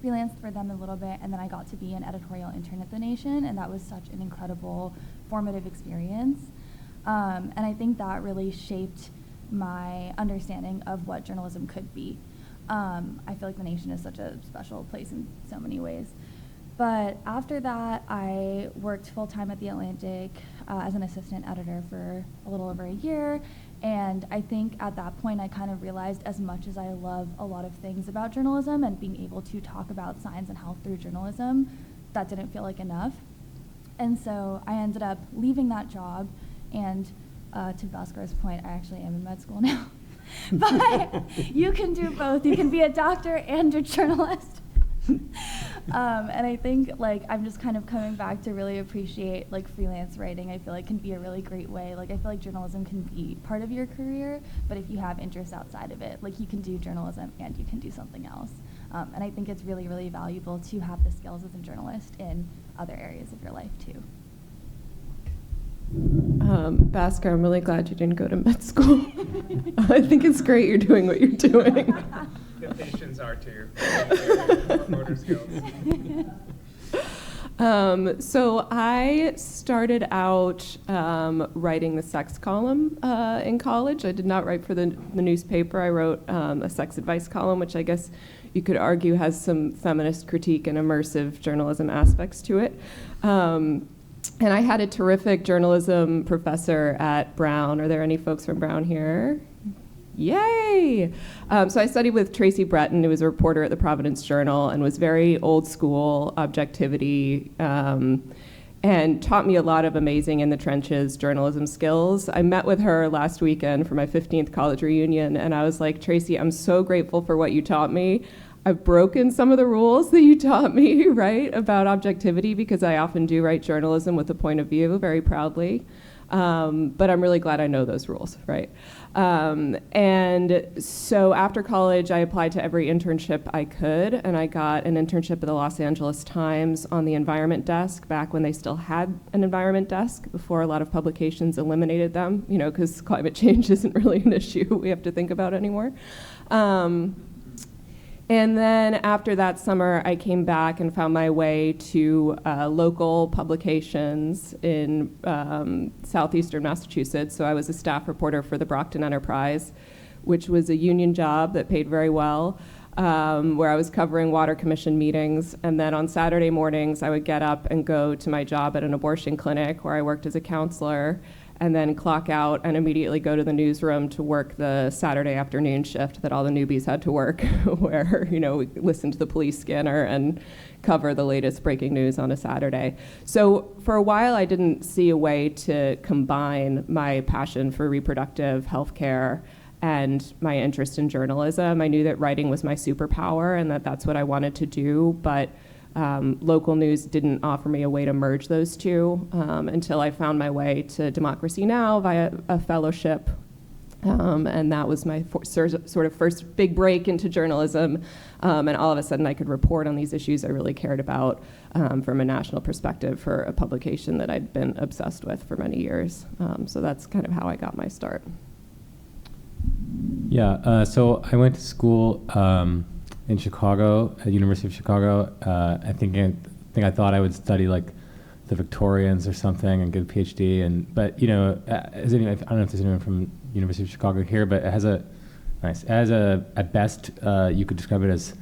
freelanced for them a little bit, and then I got to be an editorial intern at The Nation, and that was such an incredible formative experience. And I think that really shaped my understanding of what journalism could be. I feel like The Nation is such a special place in so many ways. But after that, I worked full-time at The Atlantic as an assistant editor for a little over a year. And I think at that point, I kind of realized, as much as I love a lot of things about journalism and being able to talk about science and health through journalism, that didn't feel like enough. And so I ended up leaving that job. And to Bhaskar's point, I actually am in med school now. But you can do both. You can be a doctor and a journalist. And I think like I'm just kind of coming back to really appreciate like freelance writing. I feel like can be a really great way. Like I feel like journalism can be part of your career, but if you have interests outside of it, like you can do journalism and you can do something else. And I think it's really, really valuable to have the skills as a journalist in other areas of your life too. Bhaskar, I'm really glad you didn't go to med school. I think it's great you're doing what you're doing. The patients are too. Motor skills. So I started out writing the sex column in college. I did not write for the newspaper. I wrote a sex advice column, which I guess you could argue has some feminist critique and immersive journalism aspects to it. And I had a terrific journalism professor at Brown. Are there any folks from Brown here? Yay! So I studied with Tracy Breton, who was a reporter at the Providence Journal and was very old school objectivity and taught me a lot of amazing in the trenches journalism skills. I met with her last weekend for my 15th college reunion, and I was like, Tracy, I'm so grateful for what you taught me. I've broken some of the rules that you taught me, right, about objectivity, because I often do write journalism with a point of view very proudly. But I'm really glad I know those rules, right? And so after college, I applied to every internship I could, and I got an internship at the Los Angeles Times on the environment desk back when they still had an environment desk before a lot of publications eliminated them, you know, because climate change isn't really an issue we have to think about anymore. And then after that summer, I came back and found my way to local publications in southeastern Massachusetts. So I was a staff reporter for the Brockton Enterprise, which was a union job that paid very well, where I was covering water commission meetings. And then on Saturday mornings, I would get up and go to my job at an abortion clinic where I worked as a counselor, and then clock out and immediately go to the newsroom to work the Saturday afternoon shift that all the newbies had to work, where, you know, we listen to the police scanner and cover the latest breaking news on a Saturday. So for a while, I didn't see a way to combine my passion for reproductive health care and my interest in journalism. I knew that writing was my superpower and that that's what I wanted to do, but local news didn't offer me a way to merge those two until I found my way to Democracy Now! Via a fellowship. And that was my sort of first big break into journalism. And all of a sudden I could report on these issues I really cared about from a national perspective for a publication that I'd been obsessed with for many years. So that's kind of how I got my start. Yeah, so I went to school in Chicago, at the University of Chicago. I think I thought I would study like the Victorians or something and get a PhD. But you know, I don't know if there's anyone from University of Chicago here, but it has at best you could describe it as,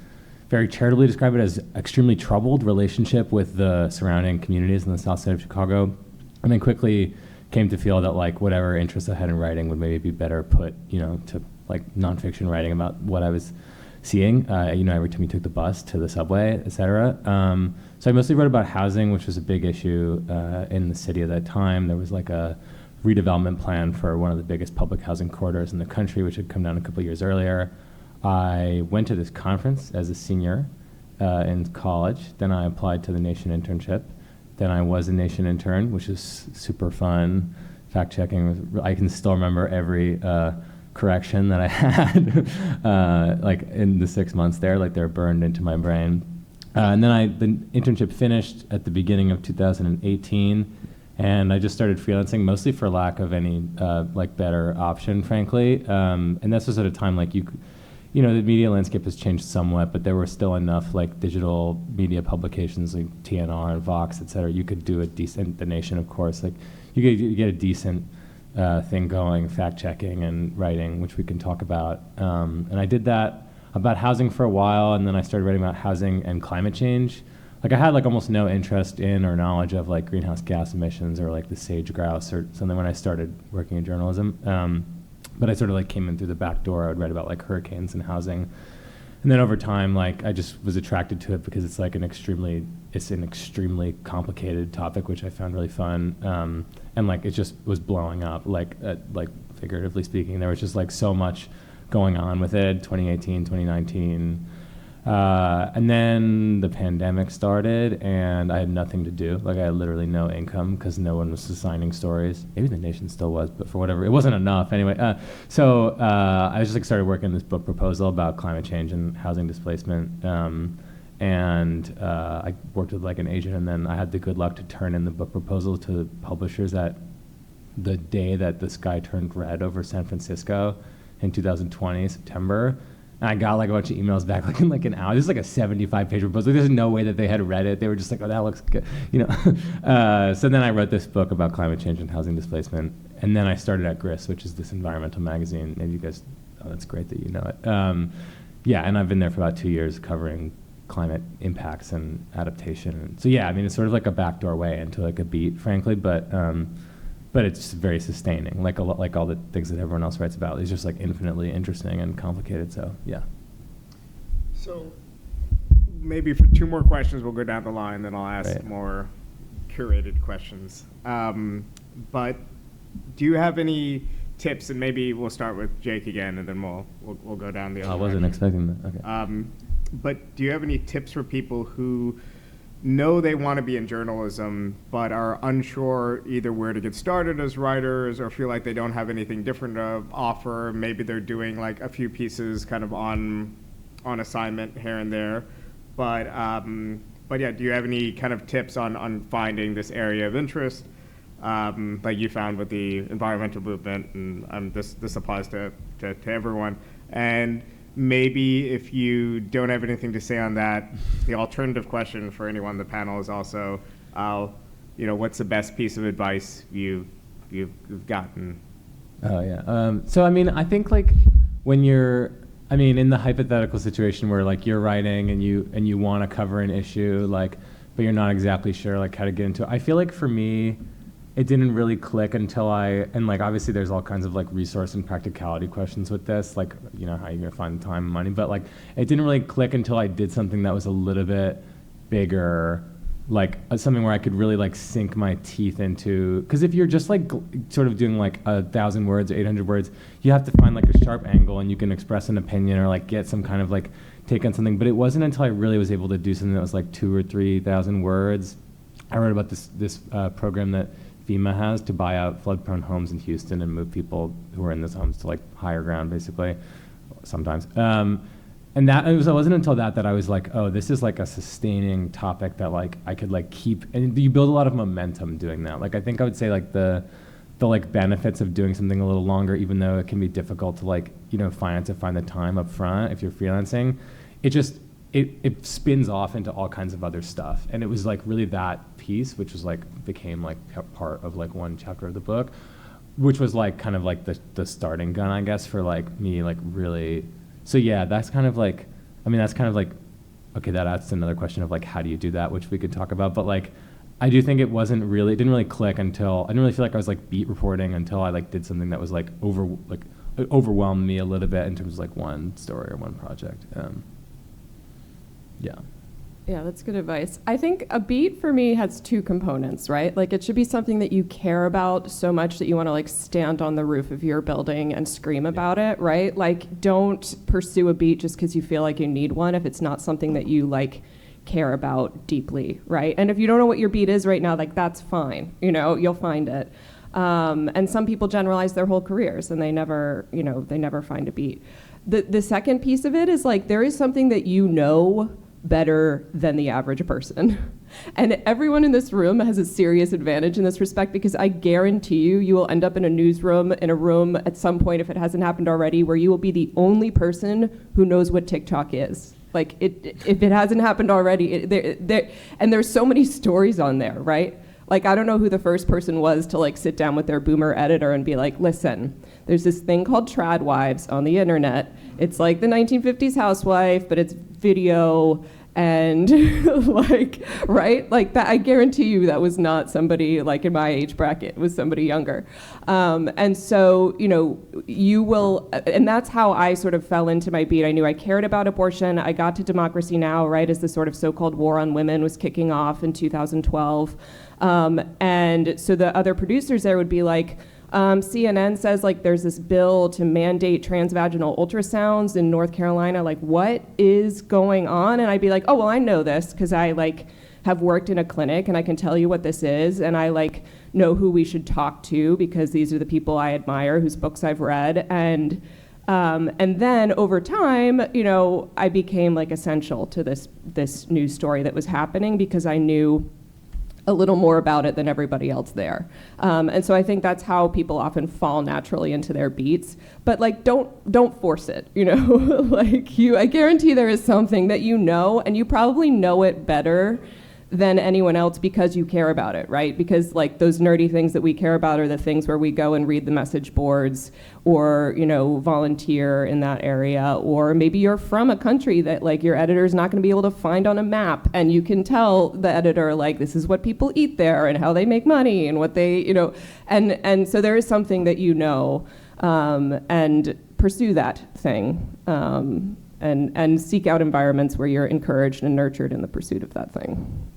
very charitably describe it as, extremely troubled relationship with the surrounding communities in the South Side of Chicago, and then quickly came to feel that like whatever interests I had in writing would maybe be better put, you know, to like nonfiction writing about what I was seeing, you know, every time you took the bus to the subway, et cetera. So I mostly wrote about housing, which was a big issue in the city at that time. There was like a redevelopment plan for one of the biggest public housing corridors in the country, which had come down a couple years earlier. I went to this conference as a senior in college. Then I applied to the Nation internship. Then I was a Nation intern, which is super fun. Fact checking, I can still remember every correction that I had like in the 6 months there, like they're burned into my brain. And then the internship finished at the beginning of 2018, and I just started freelancing, mostly for lack of any like better option, frankly. And this was at a time like you know, the media landscape has changed somewhat, but there were still enough like digital media publications like TNR and Vox, et cetera. You could do a decent, The Nation, of course, like you get a decent thing going, fact checking and writing, which we can talk about. And I did that about housing for a while, and then I started writing about housing and climate change. Like I had like almost no interest in or knowledge of like greenhouse gas emissions or like the sage grouse or something when I started working in journalism. But I sort of like came in through the back door. I would write about like hurricanes and housing. And then over time, like I just was attracted to it because it's like an extremely complicated topic, which I found really fun. And like it just was blowing up, like figuratively speaking. There was just like so much going on with it, 2018, 2019. And then the pandemic started, and I had nothing to do. Like, I had literally no income because no one was assigning stories. Maybe the Nation still was, but for whatever, it wasn't enough anyway. So I just like started working on this book proposal about climate change and housing displacement. And I worked with like an agent, and then I had the good luck to turn in the book proposal to publishers at the day that the sky turned red over San Francisco in 2020, September. And I got like a bunch of emails back like in like an hour. This is like a 75-page proposal. There's no way that they had read it. They were just like, oh, that looks good, you know. So then I wrote this book about climate change and housing displacement. And then I started at Grist, which is this environmental magazine. Maybe you guys, oh, that's great that you know it. Yeah, and I've been there for about 2 years covering climate impacts and adaptation. And so yeah, I mean, it's sort of like a backdoor way into like a beat, frankly, but it's very sustaining. Like like all the things that everyone else writes about. It's just like infinitely interesting and complicated. So yeah. So maybe for 2 more questions, we'll go down the line. Then I'll ask more curated questions. But do you have any tips? And maybe we'll start with Jake again, and then we'll go down the other. I wasn't expecting that. Okay. But do you have any tips for people who know they want to be in journalism but are unsure either where to get started as writers or feel like they don't have anything different to offer? Maybe they're doing like a few pieces kind of on assignment here and there. But yeah, do you have any kind of tips on finding this area of interest like you found with the environmental movement? And this applies to everyone. And maybe if you don't have anything to say on that, the alternative question for anyone on the panel is also, what's the best piece of advice you've gotten? Oh yeah. So I mean, I think like when you're, I mean, in the hypothetical situation where like you're writing and you want to cover an issue, like, but you're not exactly sure like how to get into it. I feel like for me, it didn't really click until and like obviously there's all kinds of like resource and practicality questions with this, like, you know, how you're gonna find the time and money, but like it didn't really click until I did something that was a little bit bigger, like something where I could really like sink my teeth into, because if you're just like sort of doing like 1,000 words or 800 words, you have to find like a sharp angle and you can express an opinion or like get some kind of like take on something. But it wasn't until I really was able to do something that was like 2,000 or 3,000 words. I wrote about this program that FEMA has to buy out flood-prone homes in Houston and move people who are in those homes to like higher ground, basically, sometimes. And it wasn't until that I was like, oh, this is like a sustaining topic that like I could like keep, and you build a lot of momentum doing that. Like I think I would say like the like benefits of doing something a little longer, even though it can be difficult to like, you know, find the time up front if you're freelancing, it spins off into all kinds of other stuff. And it was like really that piece, which was like, became like part of like one chapter of the book, which was like kind of like the starting gun, I guess, for like me like really. So yeah, that's kind of like, I mean, that's kind of like, okay, that adds to another question of like, how do you do that, which we could talk about. But like, I do think it didn't really click until, I didn't really feel like I was like beat reporting until I like did something that was like overwhelmed me a little bit in terms of like one story or one project. Yeah. Yeah, that's good advice. I think a beat for me has 2 components, right? Like it should be something that you care about so much that you want to like stand on the roof of your building and scream about it, right? Like don't pursue a beat just because you feel like you need one if it's not something that you like care about deeply, right? And if you don't know what your beat is right now, like that's fine, you know, you'll find it. And some people generalize their whole careers and they never find a beat. The second piece of it is like there is something that you know better than the average person. And everyone in this room has a serious advantage in this respect because I guarantee you will end up in a newsroom, in a room at some point, if it hasn't happened already, where you will be the only person who knows what TikTok is. Like, if it hasn't happened already, and there's so many stories on there, right? Like, I don't know who the first person was to like sit down with their boomer editor and be like, listen, there's this thing called trad wives on the internet. It's like the 1950s housewife, but it's video and like, right? Like that, I guarantee you that was not somebody like in my age bracket, it was somebody younger. And so, you know, you will, and that's how I sort of fell into my beat. I knew I cared about abortion. I got to Democracy Now!, right, as the sort of so-called war on women was kicking off in 2012. And so the other producers there would be like, CNN says like there's this bill to mandate transvaginal ultrasounds in North Carolina. Like, what is going on? And I'd be like, oh, well, I know this because I like have worked in a clinic and I can tell you what this is, and I like know who we should talk to because these are the people I admire, whose books I've read. And then over time, you know, I became like essential to this news story that was happening because I knew a little more about it than everybody else there. And so I think that's how people often fall naturally into their beats. But like, don't force it, you know? Like I guarantee there is something that you know, and you probably know it better than anyone else because you care about it, right? Because like those nerdy things that we care about are the things where we go and read the message boards or, you know, volunteer in that area. Or maybe you're from a country that like your editor's not gonna be able to find on a map, and you can tell the editor like this is what people eat there and how they make money and what they, you know, and so there is something that you know, and pursue that thing. And seek out environments where you're encouraged and nurtured in the pursuit of that thing.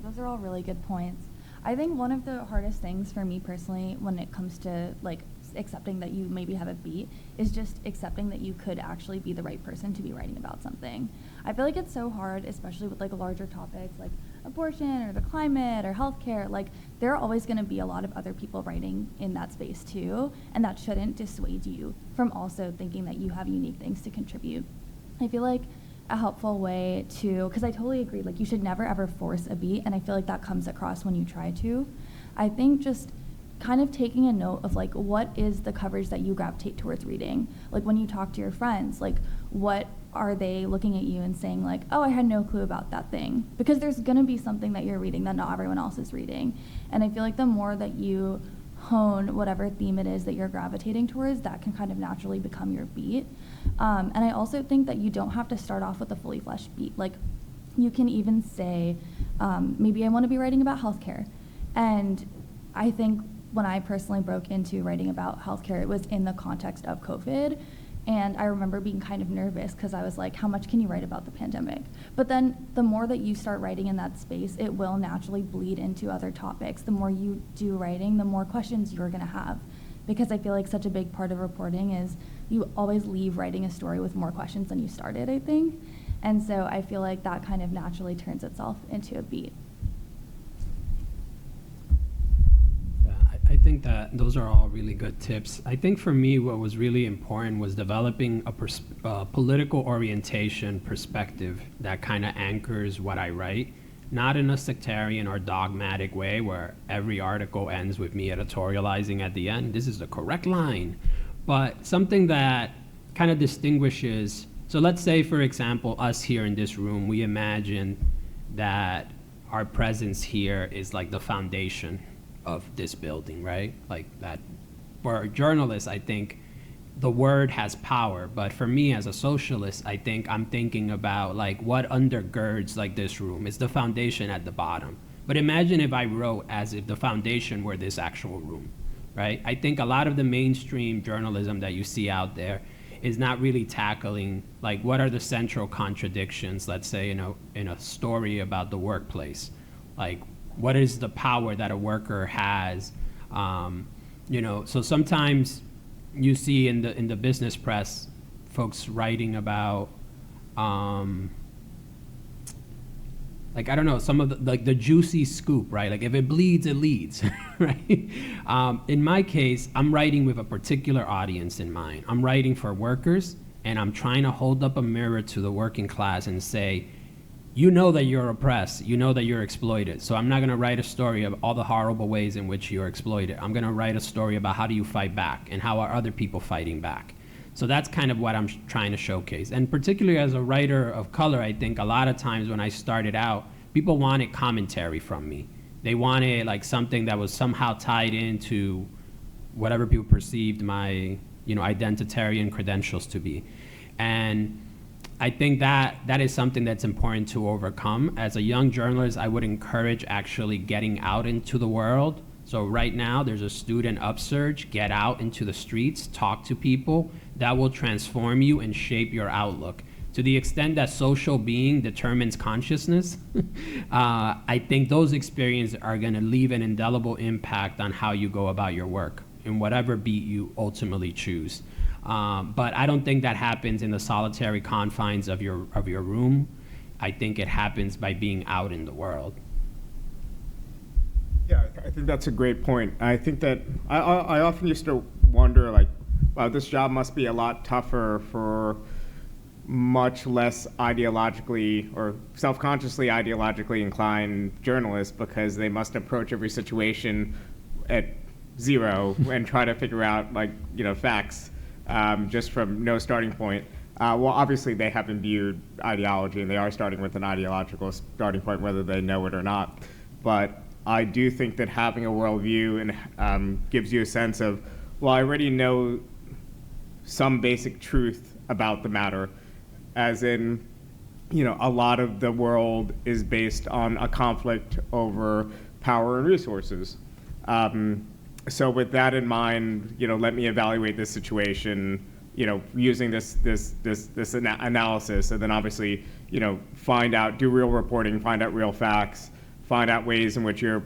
Those are all really good points. I think one of the hardest things for me personally when it comes to like accepting that you maybe have a beat is just accepting that you could actually be the right person to be writing about something. I feel like it's so hard, especially with like larger topics like abortion or the climate or healthcare. Like there are always going to be a lot of other people writing in that space too, and that shouldn't dissuade you from also thinking that you have unique things to contribute. I feel like a helpful way to, because I totally agree, like you should never ever force a beat, and I feel like that comes across when you try to. I think just kind of taking a note of like what is the coverage that you gravitate towards reading. Like when you talk to your friends, like what are they looking at you and saying like, oh, I had no clue about that thing? Because there's gonna be something that you're reading that not everyone else is reading. And I feel like the more that you hone whatever theme it is that you're gravitating towards, that can kind of naturally become your beat. And I also think that you don't have to start off with a fully fleshed beat. Like you can even say, maybe I want to be writing about healthcare. And I think when I personally broke into writing about healthcare, it was in the context of COVID. And I remember being kind of nervous because I was like, how much can you write about the pandemic? But then the more that you start writing in that space, it will naturally bleed into other topics. The more you do writing, the more questions you're going to have. Because I feel like such a big part of reporting is you always leave writing a story with more questions than you started, I think. And so I feel like that kind of naturally turns itself into a beat. I think that those are all really good tips. I think for me, what was really important was developing a political orientation perspective that kind of anchors what I write, not in a sectarian or dogmatic way where every article ends with me editorializing at the end. This is the correct line, but something that kind of distinguishes. So let's say, for example, us here in this room, we imagine that our presence here is like the foundation of this building, right? Like that. For journalists, I think the word has power, but for me as a socialist, I think I'm thinking about like what undergirds like this room. It's the foundation at the bottom. But imagine if I wrote as if the foundation were this actual room, right? I think a lot of the mainstream journalism that you see out there is not really tackling like what are the central contradictions, let's say in a story about the workplace. Like what is the power that a worker has? So sometimes you see in the business press, folks writing about, like, I don't know, some of the juicy scoop, right? Like if it bleeds, it leads, right? In my case, I'm writing with a particular audience in mind. I'm writing for workers, and I'm trying to hold up a mirror to the working class and say, you know that you're oppressed, you know that you're exploited. So I'm not gonna write a story of all the horrible ways in which you're exploited. I'm gonna write a story about how do you fight back and how are other people fighting back. So that's kind of what I'm trying to showcase. And particularly as a writer of color, I think a lot of times when I started out, people wanted commentary from me. They wanted like something that was somehow tied into whatever people perceived my, identitarian credentials to be. And I think that is something that's important to overcome. As a young journalist, I would encourage actually getting out into the world. So right now, there's a student upsurge. Get out into the streets, talk to people. That will transform you and shape your outlook. To the extent that social being determines consciousness, I think those experiences are going to leave an indelible impact on how you go about your work. in whatever beat you ultimately choose. But I don't think that happens in the solitary confines of your room. I think it happens by being out in the world. Yeah, I think that's a great point. I think that I often used to wonder, like, wow, this job must be a lot tougher for much less ideologically or self-consciously ideologically inclined journalists, because they must approach every situation at zero and try to figure out, like, facts just from no starting point. Well, obviously they have imbued ideology, and they are starting with an ideological starting point, whether they know it or not. But I do think that having a worldview and gives you a sense of, well, I already know some basic truth about the matter, as in, a lot of the world is based on a conflict over power and resources. So with that in mind, let me evaluate this situation, using this analysis, and then obviously, do real reporting, find out real facts, find out ways in which your,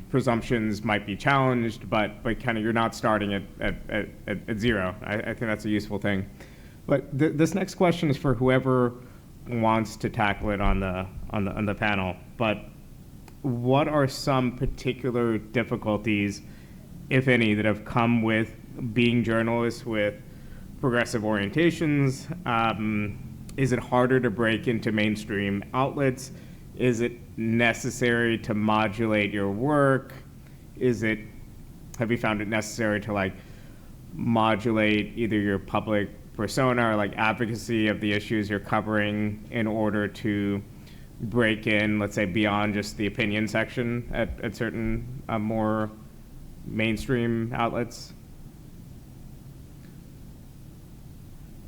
presumptions might be challenged, but kind of you're not starting at zero. I think that's a useful thing. But this next question is for whoever wants to tackle it on the panel. But what are some particular difficulties, if any, that have come with being journalists with progressive orientations? Is it harder to break into mainstream outlets? Is it necessary to modulate your work? Have you found it necessary to modulate either your public persona or advocacy of the issues you're covering in order to break in, let's say, beyond just the opinion section at certain more mainstream outlets?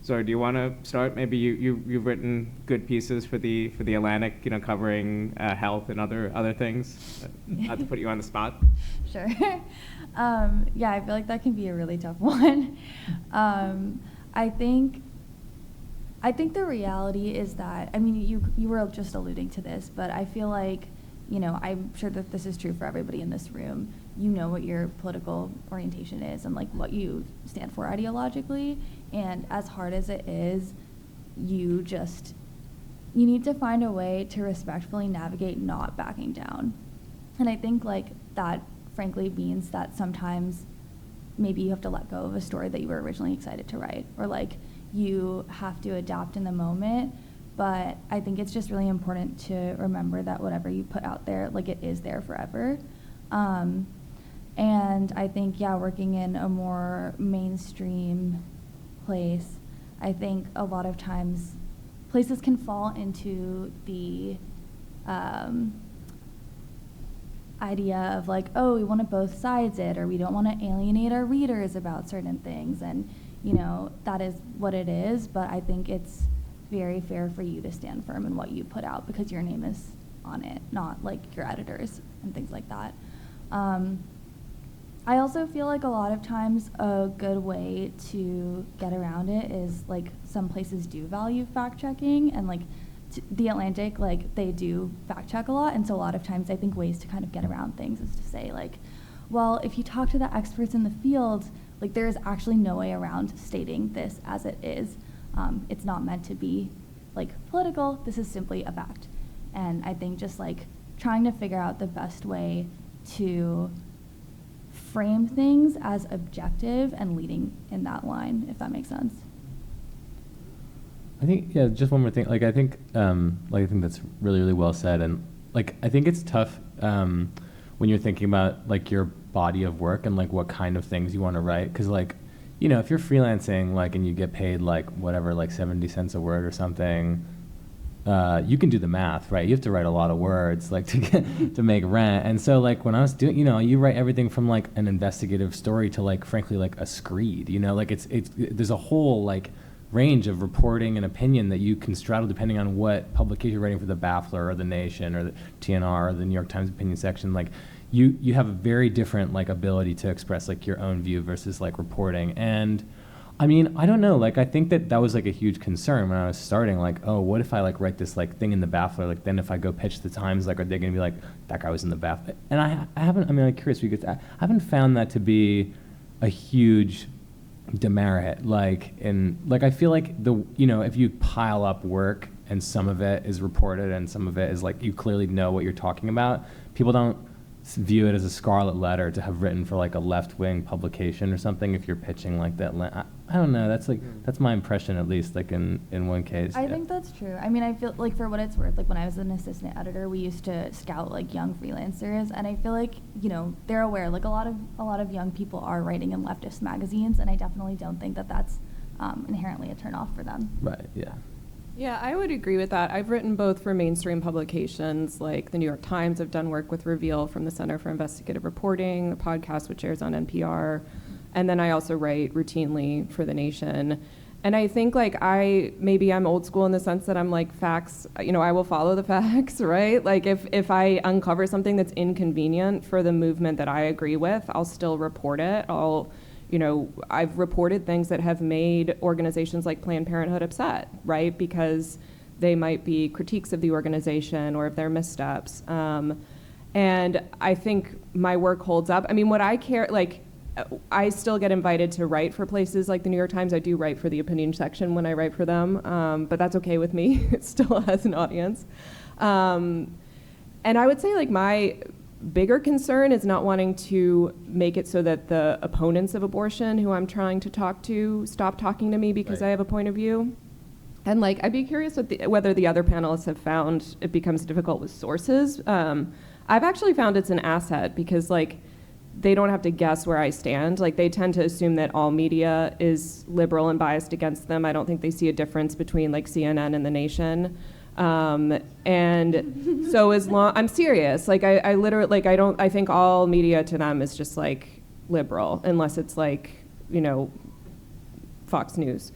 Zoe, do you want to start? Maybe you've written good pieces for the Atlantic, covering health and other things. Not to put you on the spot. Sure. Yeah, I feel like that can be a really tough one. I think the reality is that, you were just alluding to this, but I feel like, I'm sure that this is true for everybody in this room. You know what your political orientation is and what you stand for ideologically. And as hard as it is, you need to find a way to respectfully navigate not backing down. And I think that frankly means that sometimes maybe you have to let go of a story that you were originally excited to write, or you have to adapt in the moment. But I think it's just really important to remember that whatever you put out there, it is there forever. And I think, working in a more mainstream place, I think a lot of times places can fall into the idea of oh, we want to both sides it, or we don't want to alienate our readers about certain things, and that is what it is. But I think it's very fair for you to stand firm in what you put out, because your name is on it, not your editors and things like that. I also feel a lot of times a good way to get around it is some places do value fact checking, and the Atlantic, they do fact check a lot, and so a lot of times I think ways to kind of get around things is to say well, if you talk to the experts in the field, there is actually no way around stating this as it is. It's not meant to be political. This is simply a fact. And I think just trying to figure out the best way to frame things as objective and leading in that line, if that makes sense. I think, just one more thing. I think that's really, really well said. And I think it's tough when you're thinking about your body of work and what kind of things you want to write. Because if you're freelancing and you get paid whatever 70 cents a word or something, you can do the math, right? You have to write a lot of words to make rent. And so when I was doing, you write everything from an investigative story to frankly a screed. It's there's a whole range of reporting and opinion that you can straddle depending on what publication you're writing for, the Baffler or the Nation or the TNR or the New York Times opinion section. You have a very different ability to express your own view versus reporting. And I mean, I don't know. Like, I think that was like a huge concern when I was starting. Like, oh, what if I like write this like thing in the Baffler? Like, then if I go pitch the Times, like, are they gonna be like, that guy was in the Baffler? And I haven't. I mean, I'm curious because I haven't found that to be a huge demerit. Like, I feel like if you pile up work and some of it is reported and some of it is like you clearly know what you're talking about, people don't view it as a scarlet letter to have written for like a left-wing publication or something if you're pitching like that. I don't know. That's my impression, at least, like in one case. I think that's true. I mean, I feel like, for what it's worth, like when I was an assistant editor, we used to scout like young freelancers, and I feel like, they're aware, like a lot of young people are writing in leftist magazines, and I definitely don't think that that's inherently a turnoff for them. Right, yeah. Yeah, I would agree with that. I've written both for mainstream publications, like the New York Times. I've done work with Reveal from the Center for Investigative Reporting, the podcast which airs on NPR. And then I also write routinely for The Nation. And I think like maybe I'm old school in the sense that I'm like facts, I will follow the facts, right? Like if I uncover something that's inconvenient for the movement that I agree with, I'll still report it. I've reported things that have made organizations like Planned Parenthood upset, right? Because they might be critiques of the organization or of their missteps. And I think my work holds up. I mean, what I care, like, I still get invited to write for places like the New York Times. I do write for the opinion section when I write for them, but that's okay with me. It still has an audience. And I would say like my bigger concern is not wanting to make it so that the opponents of abortion who I'm trying to talk to stop talking to me because I have a point of view. And like, I'd be curious whether the other panelists have found it becomes difficult with sources. I've actually found it's an asset because like, they don't have to guess where I stand. Like they tend to assume that all media is liberal and biased against them. I don't think they see a difference between like CNN and The Nation. And so I'm serious. Like I literally, like I think all media to them is just like liberal unless it's like, Fox News.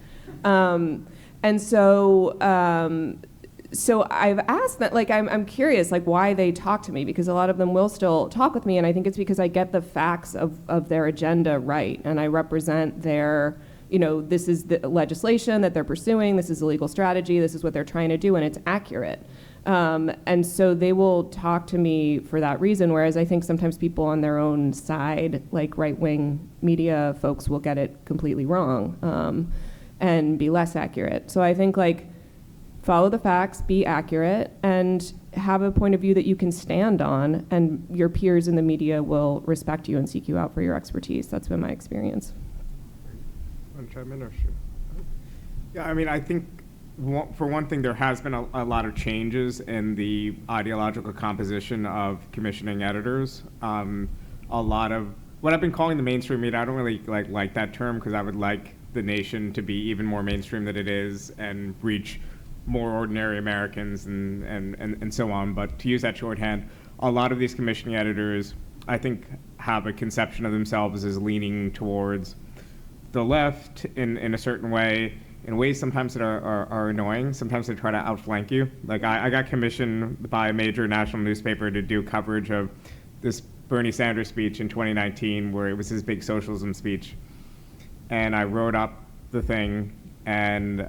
So I've asked that, like, I'm curious, like, why they talk to me, because a lot of them will still talk with me, and I think it's because I get the facts of their agenda right, and I represent their, this is the legislation that they're pursuing, this is a legal strategy, this is what they're trying to do, and it's accurate. And so they will talk to me for that reason, whereas I think sometimes people on their own side, like right-wing media folks, will get it completely wrong and be less accurate. So I think, like, follow the facts, be accurate, and have a point of view that you can stand on, and your peers in the media will respect you and seek you out for your expertise. That's been my experience. Want to chime in or should? Yeah, I mean, I think for one thing, there has been a lot of changes in the ideological composition of commissioning editors. A lot of what I've been calling the mainstream media, I don't really like that term because I would like The Nation to be even more mainstream than it is and reach more ordinary Americans and so on. But to use that shorthand, a lot of these commissioning editors, I think, have a conception of themselves as leaning towards the left in a certain way, in ways sometimes that are annoying. Sometimes they try to outflank you. Like I got commissioned by a major national newspaper to do coverage of this Bernie Sanders speech in 2019, where it was his big socialism speech. And I wrote up the thing, and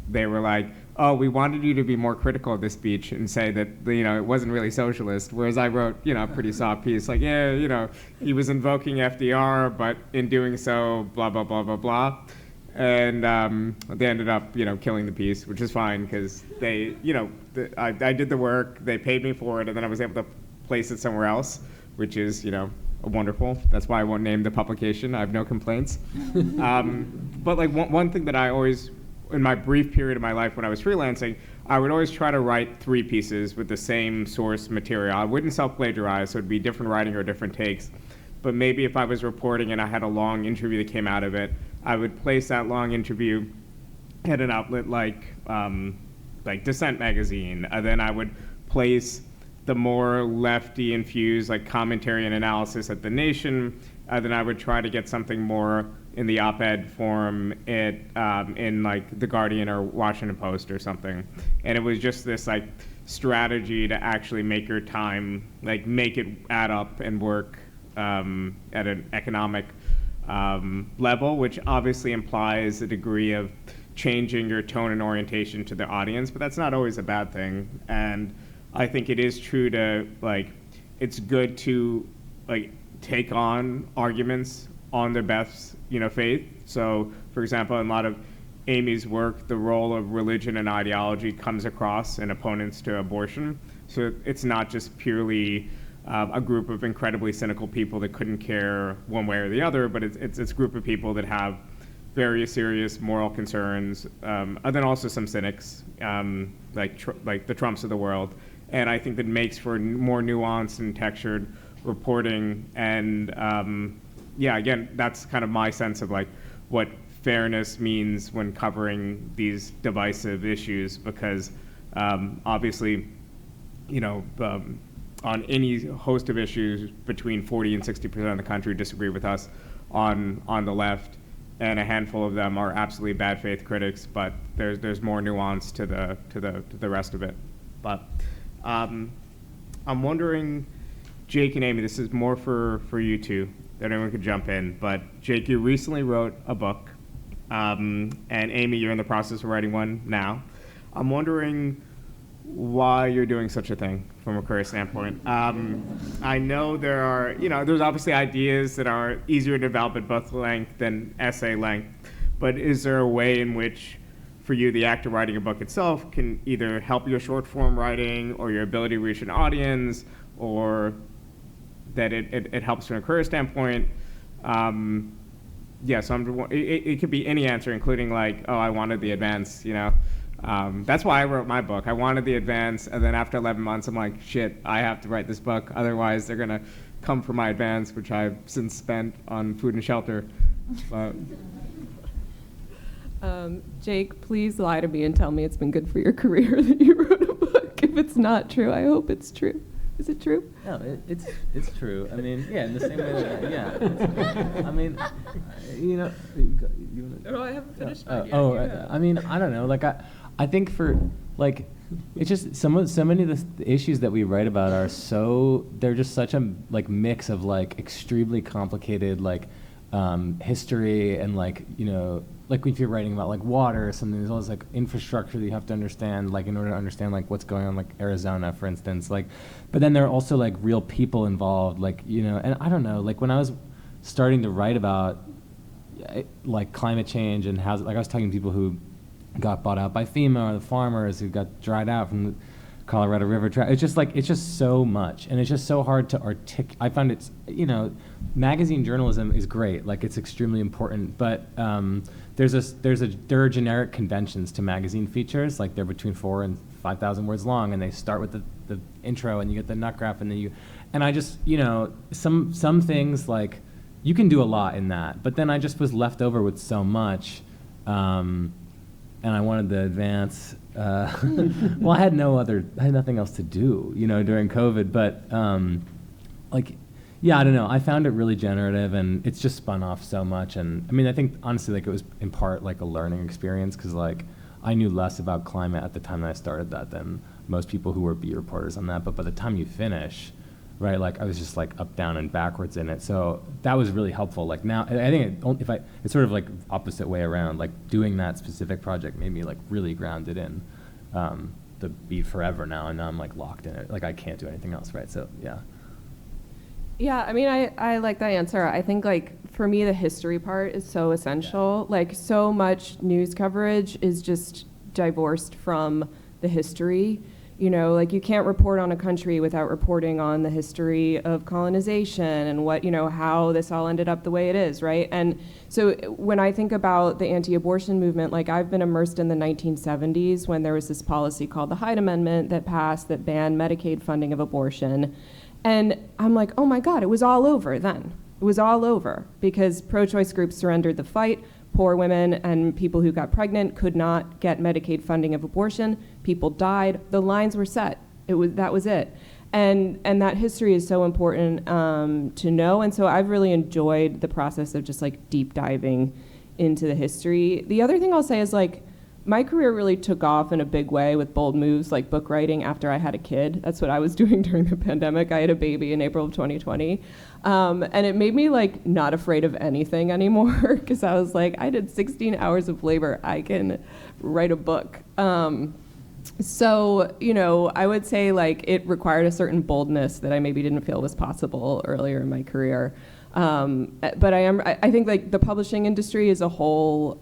they were like, oh, we wanted you to be more critical of this speech and say that, it wasn't really socialist. Whereas I wrote, a pretty soft piece, like, yeah, he was invoking FDR, but in doing so, blah, blah, blah, blah, blah. And they ended up, killing the piece, which is fine because they, I did the work, they paid me for it, and then I was able to place it somewhere else, which is, wonderful. That's why I won't name the publication. I have no complaints. But like one thing that I always, in my brief period of my life when I was freelancing, I would always try to write 3 pieces with the same source material. I wouldn't self-plagiarize, so it'd be different writing or different takes. But maybe if I was reporting and I had a long interview that came out of it, I would place that long interview at an outlet like Dissent magazine. Then I would place the more lefty infused like commentary and analysis at The Nation. Then I would try to get something more in the op-ed form in like The Guardian or Washington Post or something. And it was just this like strategy to actually make your time, like make it add up and work at an economic level, which obviously implies a degree of changing your tone and orientation to the audience, but that's not always a bad thing. And I think it is true to, like, it's good to, like, take on arguments on their best, faith. So, for example, in a lot of Amy's work, the role of religion and ideology comes across in opponents to abortion. So it's not just purely a group of incredibly cynical people that couldn't care one way or the other, but it's a group of people that have very serious moral concerns, and then also some cynics, like the Trumps of the world. And I think that makes for more nuanced and textured reporting. And again, that's kind of my sense of like what fairness means when covering these divisive issues, because obviously, on any host of issues, between 40 and 60% of the country disagree with us on the left, and a handful of them are absolutely bad faith critics. But there's more nuance to the rest of it. But I'm wondering, Jake and Amy, this is more for you two. That anyone could jump in. But Jake, you recently wrote a book, and Amy, you're in the process of writing one now. I'm wondering why you're doing such a thing from a career standpoint. I know there's obviously ideas that are easier to develop at book length than essay length, but is there a way in which, for you, the act of writing a book itself can either help your short form writing or your ability to reach an audience, or that it helps from a career standpoint? So it could be any answer, including like, oh, I wanted the advance, That's why I wrote my book. I wanted the advance, and then after 11 months, I'm like, shit, I have to write this book. Otherwise, they're going to come for my advance, which I've since spent on food and shelter. But Jake, please lie to me and tell me it's been good for your career that you wrote a book. If it's not true, I hope it's true. Is it true? No, it's true. I mean, yeah, in the same way that, yeah. I mean, No, I haven't finished mine yet. I mean, I don't know. Like, I think for, like, it's just so many of the issues that we write about they're just such a, like, mix of, like, extremely complicated, like, history and, like, like if you're writing about like water or something, there's all this like infrastructure that you have to understand, like in order to understand like what's going on, like Arizona, for instance. Like, but then there are also like real people involved, like, and I don't know, like when I was starting to write about like climate change and how, like I was talking to people who got bought out by FEMA, or the farmers who got dried out from the Colorado River drought. It's just so much, and it's just so hard to articulate. I found it's, magazine journalism is great, like it's extremely important, but there are generic conventions to magazine features, like they're between 4,000 and 5,000 words long, and they start with the intro, and you get the nut graph, and then and I just, some things, like, you can do a lot in that, but then I just was left over with so much, and I wanted the advance. Well, I had nothing else to do, during COVID, but, I don't know. I found it really generative, and it's just spun off so much. And I mean, I think honestly, like it was in part like a learning experience, because like I knew less about climate at the time that I started that than most people who were beat reporters on that. But by the time you finish, right, like I was just like up, down, and backwards in it. So that was really helpful. Like now, I think it's sort of like opposite way around. Like doing that specific project made me like really grounded in the beat forever now, and now I'm like locked in it. Like I can't do anything else, right? So yeah. Yeah, I mean, I like that answer. I think, like, for me, the history part is so essential. Yeah. Like, so much news coverage is just divorced from the history. Like, you can't report on a country without reporting on the history of colonization and what, how this all ended up the way it is, right? And so when I think about the anti-abortion movement, like, I've been immersed in the 1970s when there was this policy called the Hyde Amendment that passed that banned Medicaid funding of abortion. And I'm like, oh my God, it was all over then. It was all over because pro-choice groups surrendered the fight. Poor women and people who got pregnant could not get Medicaid funding of abortion. People died. The lines were set. That was it. And that history is so important to know. And so I've really enjoyed the process of just like deep diving into the history. The other thing I'll say is like, my career really took off in a big way with bold moves like book writing after I had a kid. That's what I was doing during the pandemic. I had a baby in April of 2020. And it made me like not afraid of anything anymore because I was like, I did 16 hours of labor. I can write a book. So, you know, I would say like it required a certain boldness that I maybe didn't feel was possible earlier in my career. But I think like the publishing industry as a whole,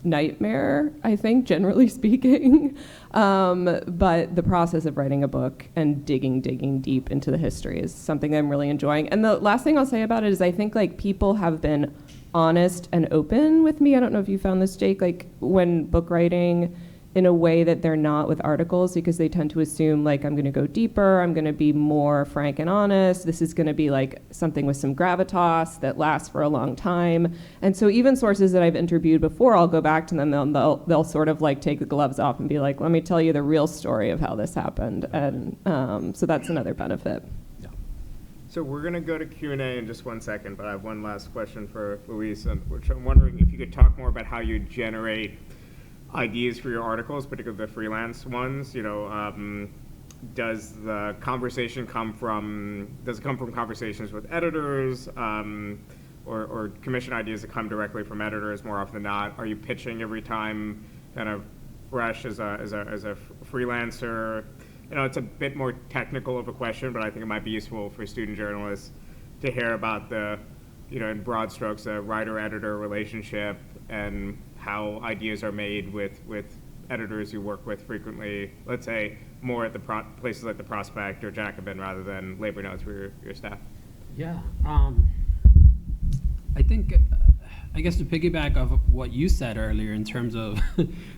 nightmare, I think, generally speaking. But the process of writing a book and digging deep into the history is something that I'm really enjoying. And the last thing I'll say about it is I think like people have been honest and open with me. I don't know if you found this, Jake, like when book writing in a way that they're not with articles, because they tend to assume like I'm going to go deeper, I'm going to be more frank and honest, this is going to be like something with some gravitas that lasts for a long time. And so even sources that I've interviewed before, I'll go back to them, they'll sort of like take the gloves off and be like, let me tell you the real story of how this happened. And so that's another benefit. So we're going to go to Q&A in just 1 second, but I have one last question for Luis, which I'm wondering if you could talk more about how you generate ideas for your articles, particularly the freelance ones. You know, does the conversation come from conversations with editors, or commission ideas that come directly from editors more often than not? Are you pitching every time kind of fresh as a freelancer? You know, it's a bit more technical of a question, but I think it might be useful for student journalists to hear about the, you know, in broad strokes, the writer-editor relationship and how ideas are made with editors you work with frequently, let's say more at the places like the Prospect or Jacobin rather than labor notes for your staff. Yeah, I think, I guess to piggyback off of what you said earlier in terms of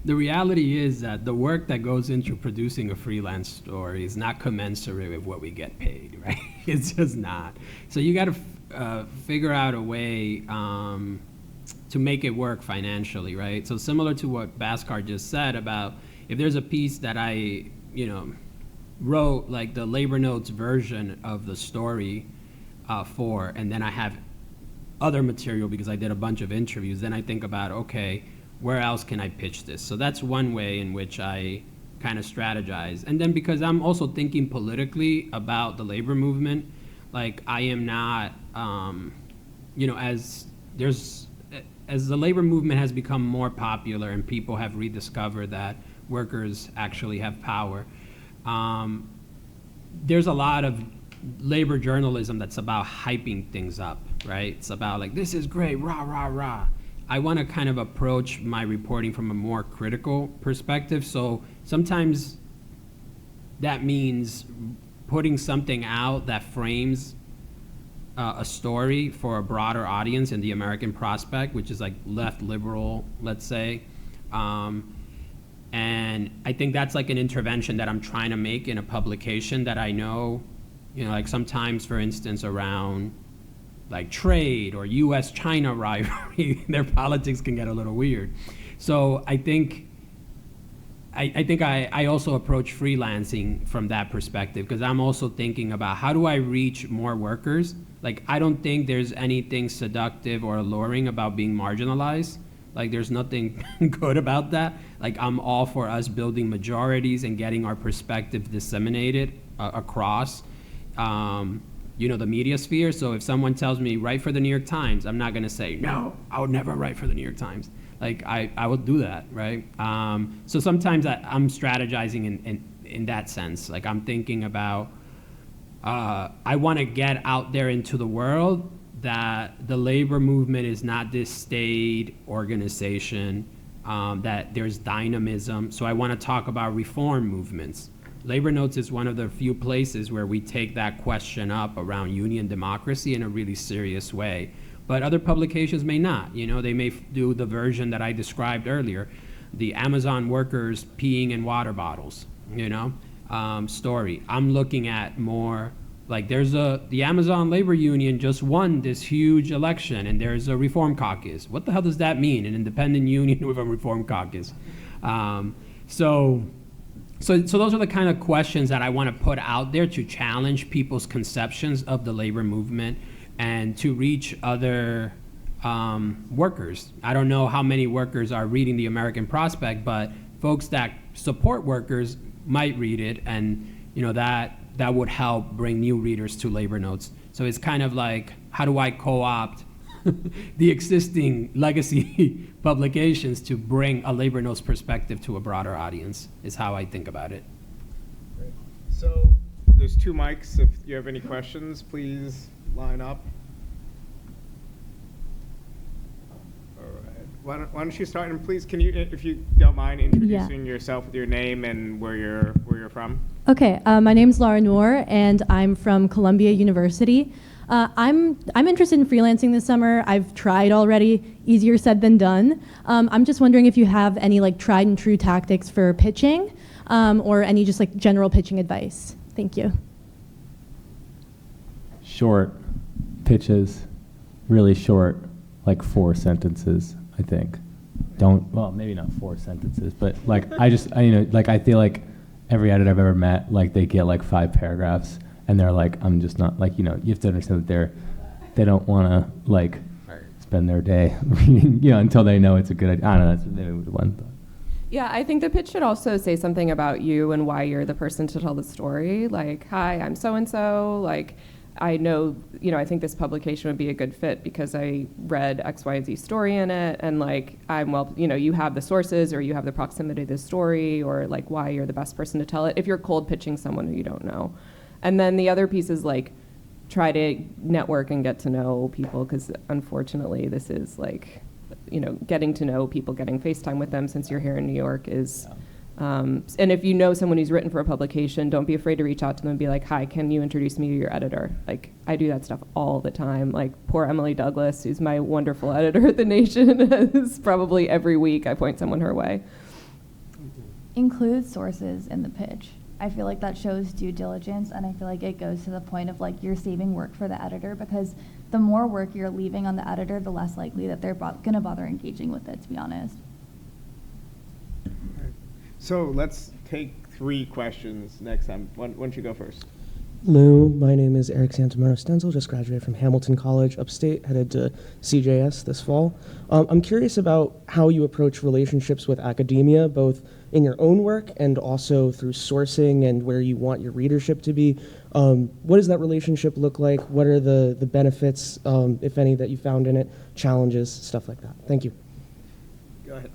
the reality is that the work that goes into producing a freelance story is not commensurate with what we get paid, right? It's just not. So you got to figure out a way to make it work financially, right? So similar to what Bhaskar just said about if there's a piece that I, you know, wrote like the labor notes version of the story for, and then I have other material because I did a bunch of interviews, then I think about, okay, where else can I pitch this? So that's one way in which I kind of strategize. And then because I'm also thinking politically about the labor movement, like I am not, you know, as the labor movement has become more popular and people have rediscovered that workers actually have power, there's a lot of labor journalism that's about hyping things up, right? It's about like, this is great, rah, rah, rah. I want to kind of approach my reporting from a more critical perspective. So sometimes that means putting something out that frames a story for a broader audience in the American Prospect, which is like left liberal, let's say. And I think that's like an intervention that I'm trying to make in a publication that I know, you know, like sometimes, for instance, around like trade or US-China rivalry, their politics can get a little weird. So I think I also approach freelancing from that perspective because I'm also thinking about how do I reach more workers? Like, I don't think there's anything seductive or alluring about being marginalized. Like, there's nothing good about that. Like, I'm all for us building majorities and getting our perspective disseminated across, you know, the media sphere. So if someone tells me, write for the New York Times, I'm not gonna say, no, I would never write for the New York Times. Like, I would do that, right? So sometimes I'm strategizing in that sense. Like, I'm thinking about, I wanna get out there into the world that the labor movement is not this staid organization, that there's dynamism. So I wanna talk about reform movements. Labor Notes is one of the few places where we take that question up around union democracy in a really serious way. But other publications may not. You know, they may do the version that I described earlier, the Amazon workers peeing in water bottles, you know, story. I'm looking at more like the Amazon labor union just won this huge election and there's a reform caucus. What the hell does that mean, an independent union with a reform caucus? So those are the kind of questions that I want to put out there to challenge people's conceptions of the labor movement and to reach other workers. I don't know how many workers are reading the American Prospect, but folks that support workers might read it, and that would help bring new readers to Labor Notes. So it's kind of like, how do I co-opt the existing legacy publications to bring a Labor Notes perspective to a broader audience, is how I think about it. Great. So there's 2 mics. If you have any questions, please line up. All right. Why don't you start? And please, can you, if you don't mind, introducing yourself with your name and where you're from? Okay, my name's Laura Noor, and I'm from Columbia University. I'm interested in freelancing this summer. I've tried already, easier said than done. I'm just wondering if you have any tried and true tactics for pitching, or any just general pitching advice. Thank you. Short pitches, really short, 4 sentences, I think. Well, maybe not 4 sentences, but I feel like every editor I've ever met, they get 5 paragraphs, and they're I'm just not, you have to understand that they don't want to spend their day reading, until they know it's a good idea. I don't know, that's maybe one thought. Yeah, I think the pitch should also say something about you and why you're the person to tell the story. Hi, I'm so-and-so. I know, I think this publication would be a good fit because I read X, Y, and Z story in it, and you have the sources, or you have the proximity to the story, or why you're the best person to tell it if you're cold pitching someone who you don't know. And then the other piece is try to network and get to know people, because unfortunately this is getting to know people, getting FaceTime with them since you're here in New York is, and if you know someone who's written for a publication, don't be afraid to reach out to them and be hi, can you introduce me to your editor? I do that stuff all the time. Poor Emily Douglas, who's my wonderful editor at The Nation, is probably every week I point someone her way. Include sources in the pitch. I feel like that shows due diligence, and I feel like it goes to the point of you're saving work for the editor, because the more work you're leaving on the editor, the less likely that they're going to bother engaging with it, to be honest. So let's take 3 questions next time. Why don't you go first? Lou, my name is Eric Santamaro Stenzel, just graduated from Hamilton College upstate, headed to CJS this fall. I'm curious about how you approach relationships with academia, both in your own work and also through sourcing and where you want your readership to be. What does that relationship look like? What are the benefits, if any, that you found in it, challenges, stuff like that? Thank you. Go ahead.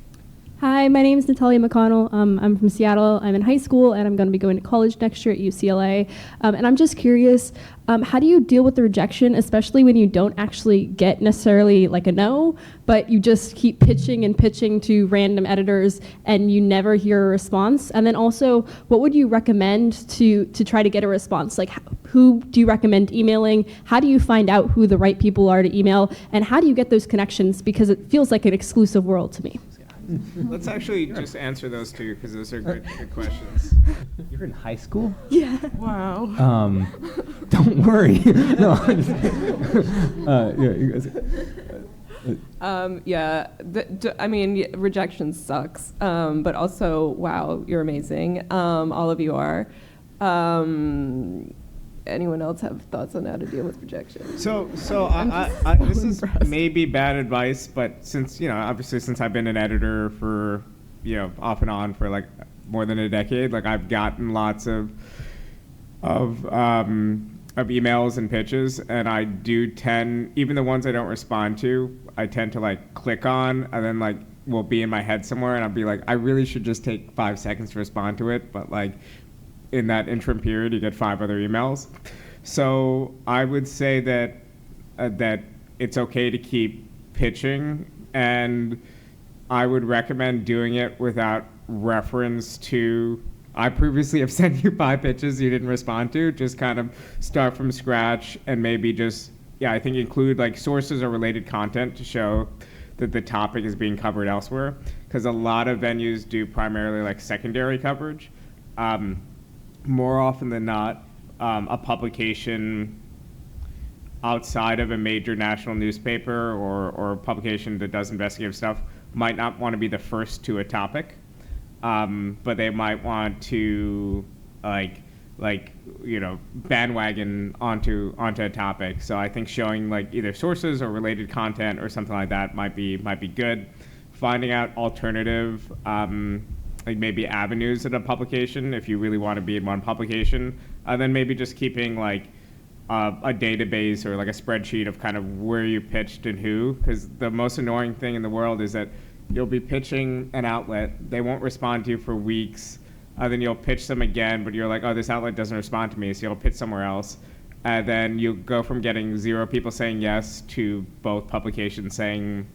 Hi, my name is Natalia McConnell. I'm from Seattle. I'm in high school, and I'm going to be going to college next year at UCLA. And I'm just curious, how do you deal with the rejection, especially when you don't actually get necessarily a no, but you just keep pitching and pitching to random editors and you never hear a response? And then also, what would you recommend to try to get a response? Who do you recommend emailing? How do you find out who the right people are to email? And how do you get those connections? Because it feels like an exclusive world to me. Let's actually just answer those 2, because those are good questions. You're in high school? Yeah. Wow. Don't worry. No. Rejection sucks, but also, wow, you're amazing. All of you are. Anyone else have thoughts on how to deal with rejection? So this is maybe bad advice, but since obviously since I've been an editor for off and on for more than a decade, I've gotten lots of emails and pitches, and I do tend, even the ones I don't respond to, I tend to click on, and then will be in my head somewhere, and I'll be I really should just take 5 seconds to respond to it, but in that interim period, you get 5 other emails. So I would say that that it's okay to keep pitching, and I would recommend doing it without reference to, I previously have sent you 5 pitches you didn't respond to. Just kind of start from scratch, and maybe just, I think include sources or related content to show that the topic is being covered elsewhere, because a lot of venues do primarily secondary coverage. More often than not, a publication outside of a major national newspaper or a publication that does investigative stuff might not want to be the first to a topic, but they might want to bandwagon onto a topic. So I think showing like either sources or related content or something like that might be good. Finding out alternative like maybe avenues in a publication if you really want to be in one publication, then maybe just keeping like a database or like a spreadsheet of kind of where you pitched and who, because the most annoying thing in the world is that you'll be pitching an outlet, they won't respond to you for weeks, then you'll pitch them again, but you're like, oh, this outlet doesn't respond to me, so you'll pitch somewhere else. And then you go from getting 0 people saying yes to both publications saying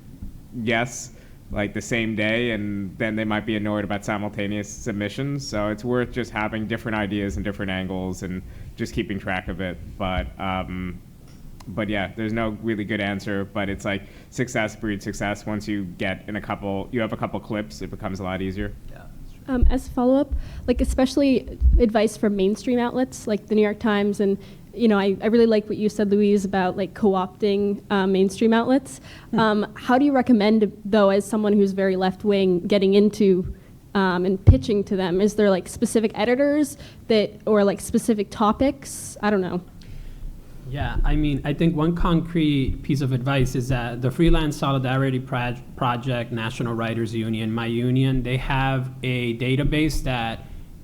yes, like the same day, and then they might be annoyed about simultaneous submissions. So it's worth just having different ideas and different angles and just keeping track of it. But yeah, there's no really good answer, but it's like success breeds success. Once you get you have a couple clips, it becomes a lot easier. Yeah. As follow-up, like especially advice from mainstream outlets like the New York Times, and I really like what you said, Louise, about like co-opting mainstream outlets. How do you recommend, though, as someone who's very left-wing, getting into and pitching to them? Is there like specific editors or like specific topics? I don't know. Yeah, I mean, I think one concrete piece of advice is that the Freelance Solidarity Project, National Writers Union, my union, they have a database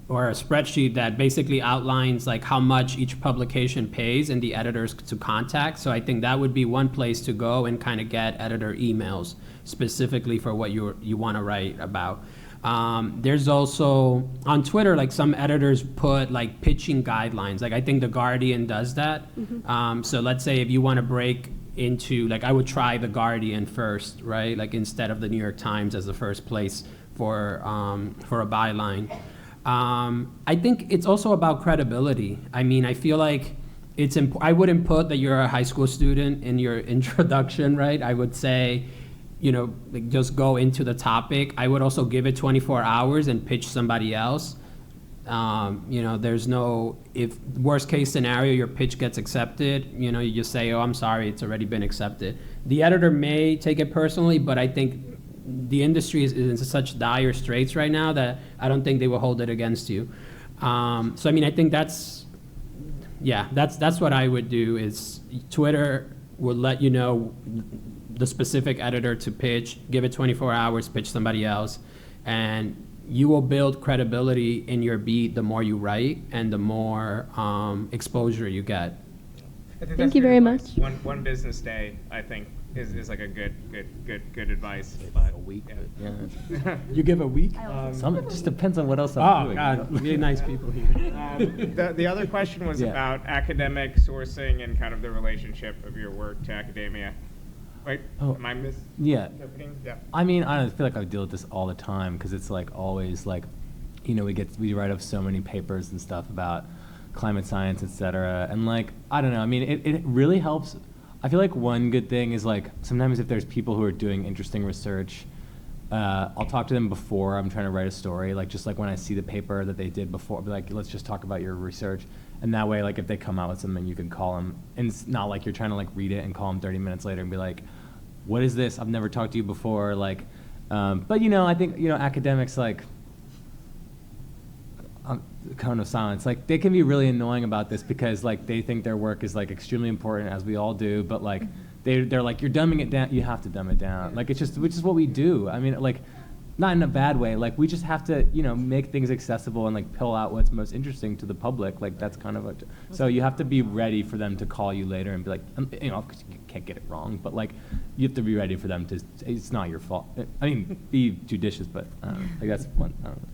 or a spreadsheet that basically outlines like how much each publication pays and the editors to contact. So I think that would be one place to go and kind of get editor emails specifically for what you want to write about. There's also on Twitter, like some editors put like pitching guidelines. Like I think The Guardian does that. So let's say if you want to break into, like I would try The Guardian first, right? Like instead of the New York Times as the first place for a byline. I think it's also about credibility. I mean, I feel like I wouldn't put that you're a high school student in your introduction, right? I would say, like just go into the topic. I would also give it 24 hours and pitch somebody else. There's if worst case scenario, your pitch gets accepted, you just say, oh, I'm sorry, it's already been accepted. The editor may take it personally, but I think the industry is in such dire straits right now that I don't think they will hold it against you. So I mean, I think that's what I would do. Is Twitter will let you know the specific editor to pitch, give it 24 hours, pitch somebody else, and you will build credibility in your beat the more you write and the more exposure you get. Thank you very much. One business day, I think, is like a good advice. But a week. Yeah. You give a week? It just depends on what else I'm doing. Oh, God, really nice people here. The other question was about academic sourcing and kind of the relationship of your work to academia. Wait, am I misinterpreting? Yeah. I mean, I feel like I deal with this all the time because it's like always like, we write up so many papers and stuff about climate science, et cetera. And like, I don't know, I mean, it really helps. I feel like one good thing is like sometimes if there's people who are doing interesting research, I'll talk to them before I'm trying to write a story. Like just like when I see the paper that they did before, I'll be like, let's just talk about your research. And that way, like if they come out with something, you can call them. And it's not like you're trying to like read it and call them 30 minutes later and be like, what is this? I've never talked to you before. Like, but I think, academics like, cone of silence. Like they can be really annoying about this because like they think their work is like extremely important, as we all do, but like they're like, you're dumbing it down. You have to dumb it down. Like it's just, which is what we do. I mean, like not in a bad way. Like we just have to, make things accessible and like pull out what's most interesting to the public. Like that's kind of like, so you have to be ready for them to call you later and be like, because you can't get it wrong, but like you have to be ready for them to, it's not your fault. I mean, be judicious, but like that's one, I don't know.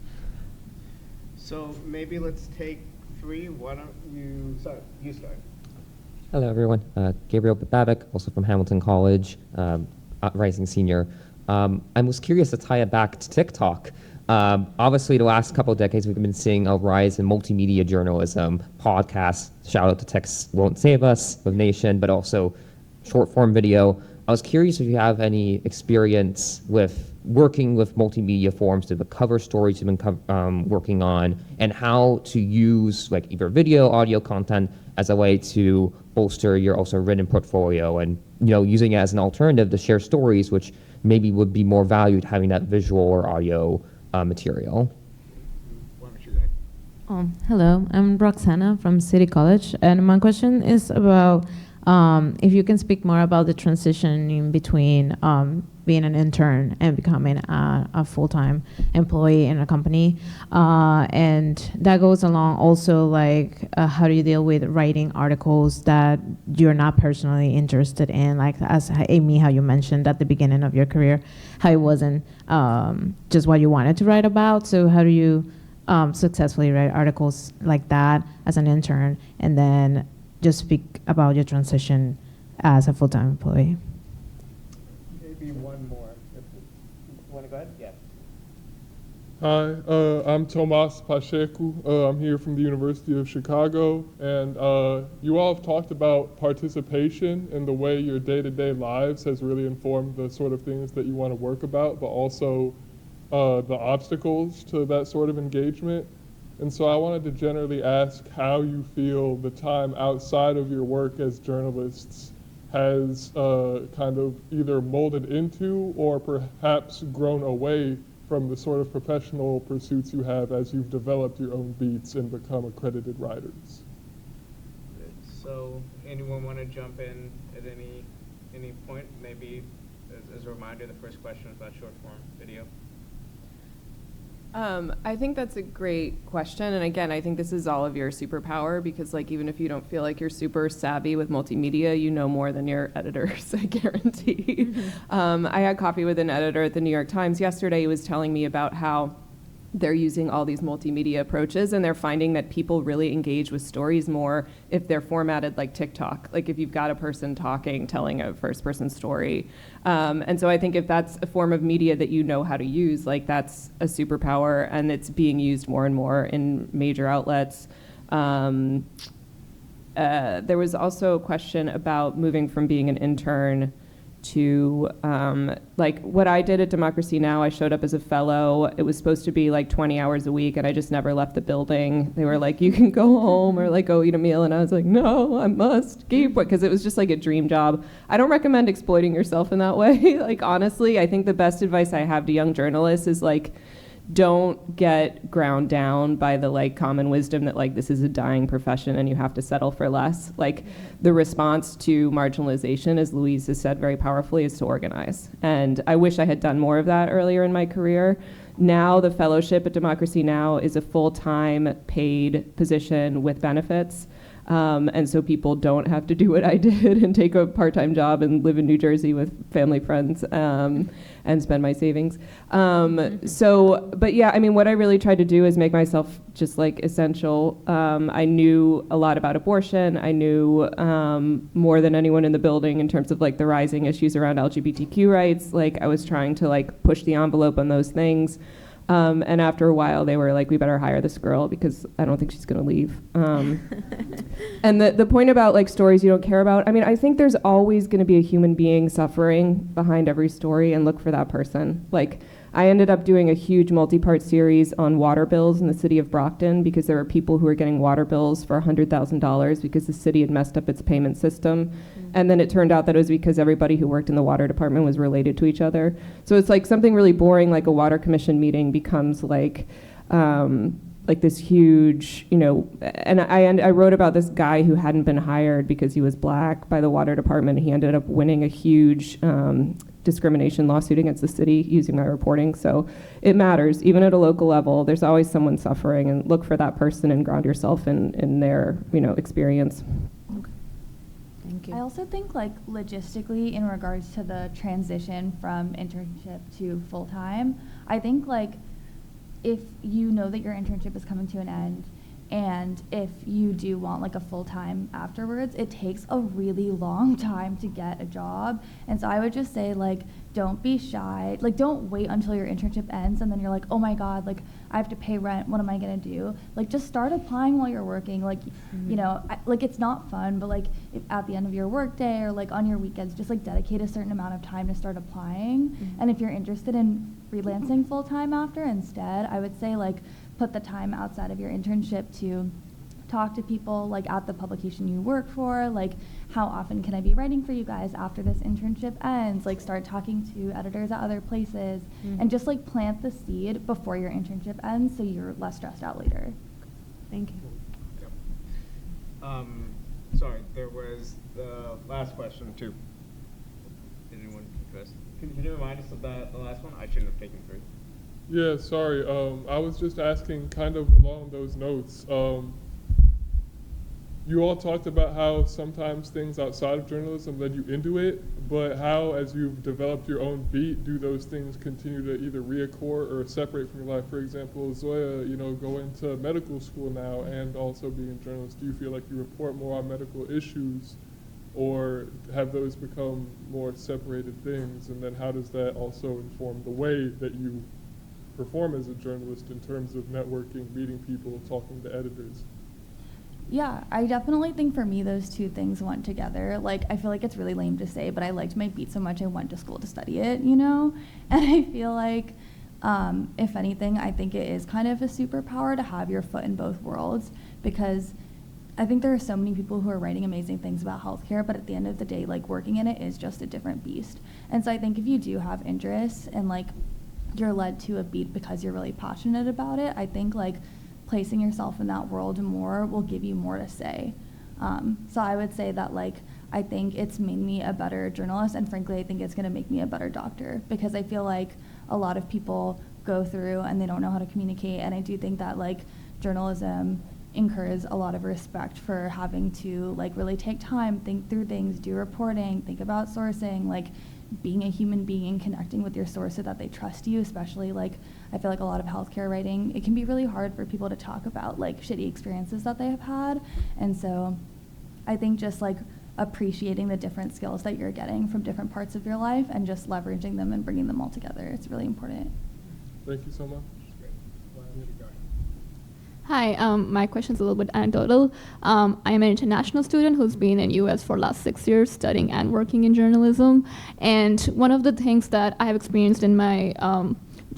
So maybe let's take 3. Why don't you start? Hello, everyone. Gabriel Babak, also from Hamilton College, rising senior. I was curious to tie it back to TikTok. Obviously, the last couple of decades, we've been seeing a rise in multimedia journalism, podcasts, shout out to Text Won't Save Us, Live Nation, but also short form video. I was curious if you have any experience with working with multimedia forms to cover stories you've been working on, and how to use like either video, audio content as a way to bolster your also written portfolio, and using it as an alternative to share stories, which maybe would be more valued having that visual or audio material. Why don't you go? Hello, I'm Roxana from City College, and my question is about if you can speak more about the transition in between being an intern and becoming a full-time employee in a company, and that goes along also like how do you deal with writing articles that you're not personally interested in, like as Amy, how you mentioned at the beginning of your career, how it wasn't just what you wanted to write about. So how do you successfully write articles like that as an intern, and then just speak about your transition as a full-time employee? Maybe one more. You want to go ahead? Yeah. Hi, I'm Tomas Pacheco. I'm here from the University of Chicago, and you all have talked about participation and the way your day-to-day lives has really informed the sort of things that you want to work about, but also the obstacles to that sort of engagement. And so I wanted to generally ask how you feel the time outside of your work as journalists has kind of either molded into or perhaps grown away from the sort of professional pursuits you have as you've developed your own beats and become accredited writers. So anyone want to jump in at any point? Maybe as a reminder, the first question is about short form video. I think that's a great question. And again, I think this is all of your superpower because like even if you don't feel like you're super savvy with multimedia, you know more than your editors, I guarantee. I had coffee with an editor at the New York Times yesterday who was telling me about how they're using all these multimedia approaches and they're finding that people really engage with stories more if they're formatted like TikTok, like if you've got a person talking, telling a first person story. And so I think if that's a form of media that you know how to use, like that's a superpower and it's being used more and more in major outlets. There was also a question about moving from being an intern to like what I did at Democracy Now! I showed up as a fellow. It was supposed to be like 20 hours a week and I just never left the building. They were like, you can go home or like go eat a meal. And I was like, no, I must keep, because it was just like a dream job. I don't recommend exploiting yourself in that way. Like honestly, I think the best advice I have to young journalists is like, don't get ground down by the like common wisdom that like this is a dying profession and you have to settle for less. Like the response to marginalization, as Louise has said very powerfully, is to organize. And I wish I had done more of that earlier in my career. Now the fellowship at Democracy Now! Is a full-time paid position with benefits. And so people don't have to do what I did and take a part-time job and live in New Jersey with family friends and spend my savings. But yeah, I mean, what I really tried to do is make myself just like essential. I knew a lot about abortion. I knew more than anyone in the building in terms of like the rising issues around LGBTQ rights. Like I was trying to like push the envelope on those things. And after a while, they were like, we better hire this girl because I don't think she's going to leave. And the point about like stories you don't care about, I mean, I think there's always going to be a human being suffering behind every story, and look for that person. Like, I ended up doing a huge multi-part series on water bills in the city of Brockton because there were people who were getting water bills for $100,000 because the city had messed up its payment system. And then it turned out that it was because everybody who worked in the water department was related to each other. So it's like something really boring, like a water commission meeting, becomes like this huge, you know. And I wrote about this guy who hadn't been hired because he was black by the water department. He ended up winning a huge discrimination lawsuit against the city using my reporting. So it matters, even at a local level. There's always someone suffering, and look for that person and ground yourself in their, you know, experience. Thank you. I also think like logistically in regards to the transition from internship to full-time, I think like if you know that your internship is coming to an end and if you do want like a full-time afterwards, it takes a really long time to get a job. And so I would just say like, don't be shy. Like don't wait until your internship ends and then you're like, oh my God, like I have to pay rent. What am I gonna do? Like just start applying while you're working. Like, you know, like it's not fun, but like if at the end of your work day or like on your weekends, just like dedicate a certain amount of time to start applying. And if you're interested in freelancing full-time after instead, I would say like put the time outside of your internship to talk to people like at the publication you work for, like how often can I be writing for you guys after this internship ends, like start talking to editors at other places and just like plant the seed before your internship ends so you're less stressed out later. Thank you. Sorry, there was the last question too. Did anyone address? Can you remind us of the last one? I shouldn't have taken 3. Yeah, sorry. I was just asking kind of along those notes. You all talked about how sometimes things outside of journalism led you into it, but how, as you've developed your own beat, do those things continue to either reoccur or separate from your life? For example, Zoya, going to medical school now and also being a journalist, do you feel like you report more on medical issues, or have those become more separated things? And then how does that also inform the way that you perform as a journalist in terms of networking, meeting people, talking to editors? Yeah, I definitely think for me those two things went together. Like, I feel like it's really lame to say, but I liked my beat so much I went to school to study it, And I feel like, if anything, I think it is kind of a superpower to have your foot in both worlds, because I think there are so many people who are writing amazing things about healthcare, but at the end of the day, like, working in it is just a different beast. And so I think if you do have interests and, like, you're led to a beat because you're really passionate about it, I think, like, placing yourself in that world more will give you more to say. So I would say that, like, I think it's made me a better journalist, and frankly, I think it's going to make me a better doctor, because I feel like a lot of people go through and they don't know how to communicate, and I do think that, like, journalism incurs a lot of respect for having to, like, really take time, think through things, do reporting, think about sourcing, like, being a human being, connecting with your source so that they trust you, especially, like, I feel like a lot of healthcare writing, it can be really hard for people to talk about, like, shitty experiences that they have had. And so I think just, like, appreciating the different skills that you're getting from different parts of your life and just leveraging them and bringing them all together, it's really important. Thank you so much. Hi, my question is a little bit anecdotal. I am an international student who's been in US for the last 6 years studying and working in journalism. And one of the things that I have experienced in my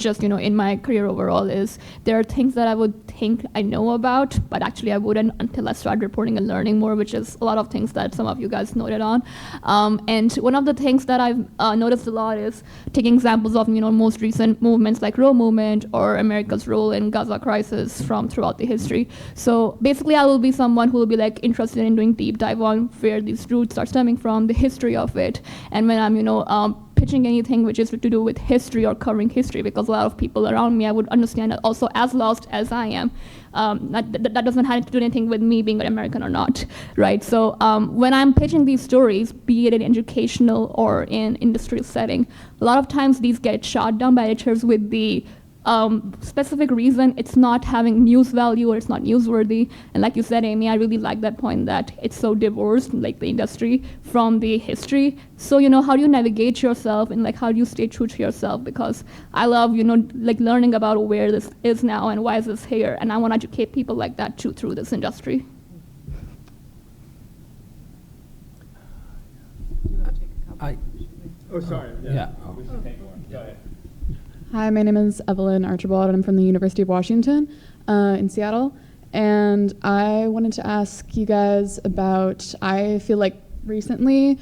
in my career overall is there are things that I would think I know about, but actually I wouldn't until I started reporting and learning more, which is a lot of things that some of you guys noted on. And one of the things that I've noticed a lot is taking examples of most recent movements like Roe movement or America's role in Gaza crisis from throughout the history. So basically I will be someone who will be like interested in doing deep dive on where these roots are stemming from, the history of it. And when I'm pitching anything which is to do with history or covering history, because a lot of people around me I would understand are also as lost as I am. That doesn't have to do anything with me being an American or not, right? So when I'm pitching these stories, be it in educational or in industrial setting, a lot of times these get shot down by editors with the specific reason it's not having news value or it's not newsworthy. And like you said, Amy, I really like that point that it's so divorced, like the industry from the history. So, how do you navigate yourself and like how do you stay true to yourself? Because I love, like learning about where this is now and why is this here. And I want to educate people like that too through this industry. Sorry. Yeah. Go ahead. Hi, my name is Evelyn Archibald, and I'm from the University of Washington in Seattle. And I wanted to ask you guys about, I feel like recently,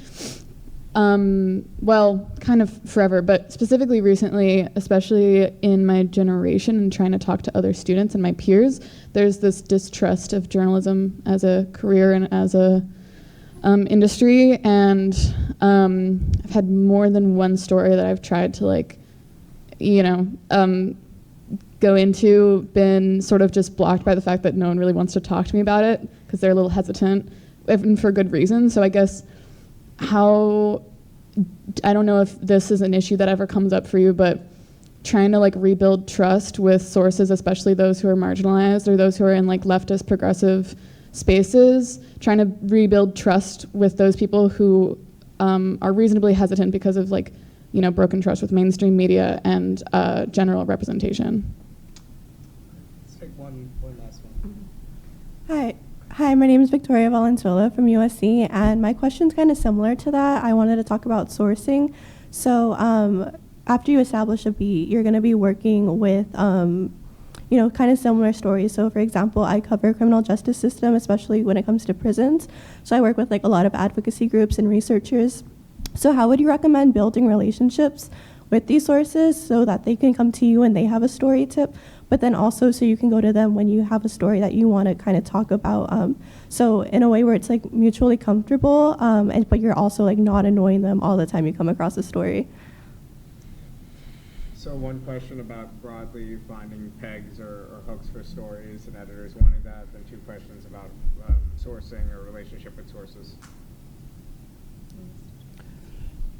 well, kind of forever, but specifically recently, especially in my generation and trying to talk to other students and my peers, there's this distrust of journalism as a career and as a industry. And I've had more than one story that I've tried to go into, been sort of just blocked by the fact that no one really wants to talk to me about it because they're a little hesitant, and for good reason. So I guess I don't know if this is an issue that ever comes up for you, but trying to rebuild trust with sources, especially those who are marginalized or those who are in leftist progressive spaces, trying to rebuild trust with those people who are reasonably hesitant because of broken trust with mainstream media and general representation. Let's take one last one. Hi, my name is Victoria Valenzuela from USC, and my question's kind of similar to that. I wanted to talk about sourcing. So after you establish a beat, you're going to be working with kind of similar stories. So for example, I cover criminal justice system, especially when it comes to prisons. So I work with a lot of advocacy groups and researchers. So how would you recommend building relationships with these sources so that they can come to you and they have a story tip, but but then also so you can go to them when you have a story that you want to kind of talk about. So in a way where it's like mutually comfortable, but you're also like not annoying them all the time you come across a story. So one question about broadly finding pegs or hooks for stories and editors wanting that, then two questions about sourcing or relationship with sources.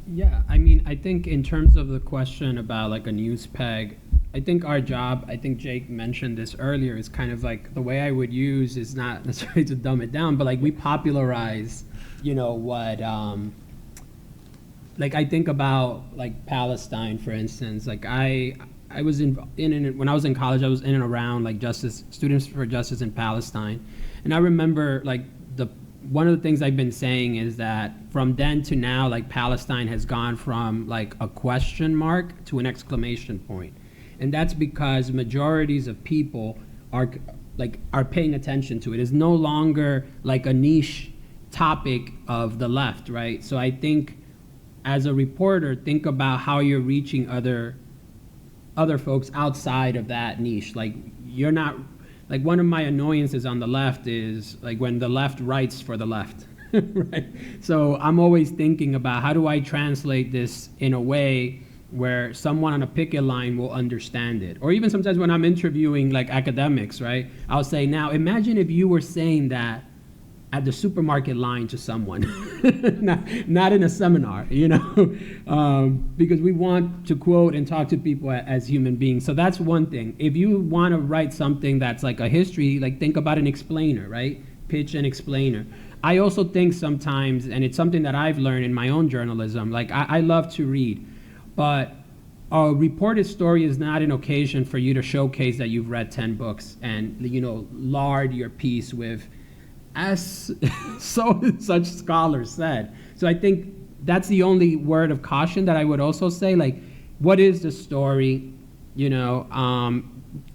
Yeah, I mean, I think in terms of the question about like a news peg, I think our job, I think Jake mentioned this earlier, is kind of like the way I would use is not necessarily to dumb it down, but like we popularize, you know, what, like I think about like Palestine, for instance. Like I was when I was in college, I was in and around like Students for Justice in Palestine, and I remember like one of the things I've been saying is that from then to now, like Palestine has gone from like a question mark to an exclamation point, and that's because majorities of people are paying attention to it. It's no longer like a niche topic of the left, right? So I think, as a reporter, think about how you're reaching other folks outside of that niche. Like you're not, like one of my annoyances on the left is like when the left writes for the left, right? So I'm always thinking about how do I translate this in a way where someone on a picket line will understand it. Or even sometimes when I'm interviewing like academics, right? I'll say, now imagine if you were saying that at the supermarket line to someone, not in a seminar, you know, because we want to quote and talk to people as human beings. So that's one thing. If you want to write something that's like a history, like think about an explainer, right? Pitch an explainer. I also think sometimes, and it's something that I've learned in my own journalism, like I love to read, but a reported story is not an occasion for you to showcase that you've read 10 books and, you know, lard your piece with, as such scholars said. So I think that's the only word of caution that I would also say, like, what is the story? You know,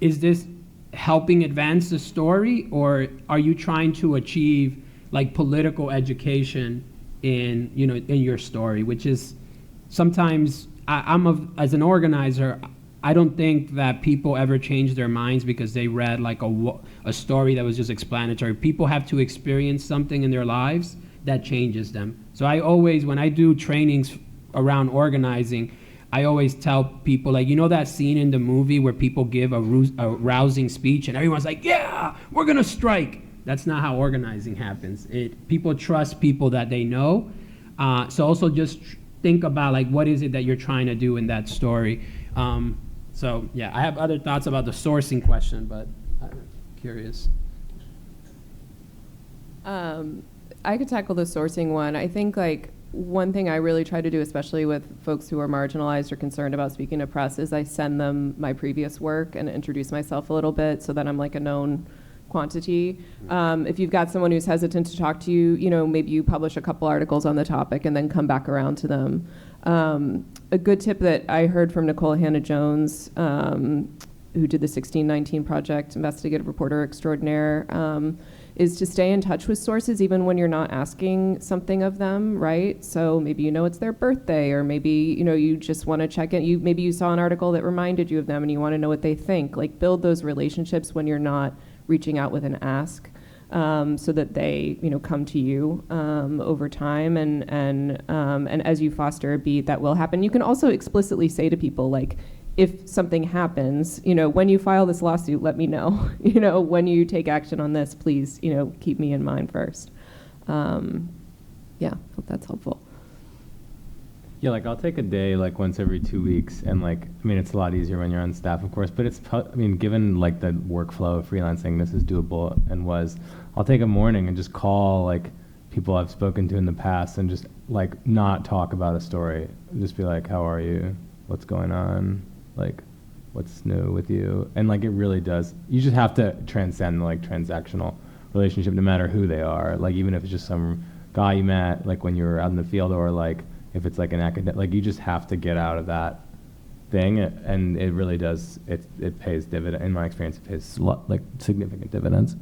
is this helping advance the story, or are you trying to achieve like political education in, you know, in your story? Which is sometimes as an organizer, I don't think that people ever change their minds because they read like a story that was just explanatory. People have to experience something in their lives that changes them. So I always, when I do trainings around organizing, I always tell people, like, you know that scene in the movie where people give a rousing speech and everyone's like, yeah, we're gonna strike. That's not how organizing happens. People trust people that they know. So also just think about like, what is it that you're trying to do in that story? So yeah, I have other thoughts about the sourcing question, but I'm curious. I could tackle the sourcing one. I think like one thing I really try to do, especially with folks who are marginalized or concerned about speaking to press, is I send them my previous work and introduce myself a little bit so that I'm like a known quantity. If you've got someone who's hesitant to talk to you, you know, maybe you publish a couple articles on the topic and then come back around to them. A good tip that I heard from Nicole Hannah-Jones, who did the 1619 Project, investigative reporter extraordinaire, is to stay in touch with sources even when you're not asking something of them, right? So maybe you know it's their birthday, or maybe you know you just want to check in. Maybe you saw an article that reminded you of them and you want to know what they think. Like build those relationships when you're not reaching out with an ask, so that they, you know, come to you over time, and as you foster a beat, that will happen. You can also explicitly say to people, like, if something happens, you know, when you file this lawsuit, let me know. You know, when you take action on this, please, you know, keep me in mind first. Yeah, hope that's helpful. Yeah, like I'll take a day like once every 2 weeks, and like, I mean, it's a lot easier when you're on staff, of course, but it's, I mean, given like the workflow of freelancing, this is doable and I'll take a morning and just call like people I've spoken to in the past and just like not talk about a story. Just be like, how are you? What's going on? Like, what's new with you? And like, it really does, you just have to transcend the like transactional relationship no matter who they are. Like, even if it's just some guy you met like when you were out in the field, or like, if it's like an academic, like you just have to get out of that thing, and it really does. It pays dividend. In my experience, it pays like significant dividends.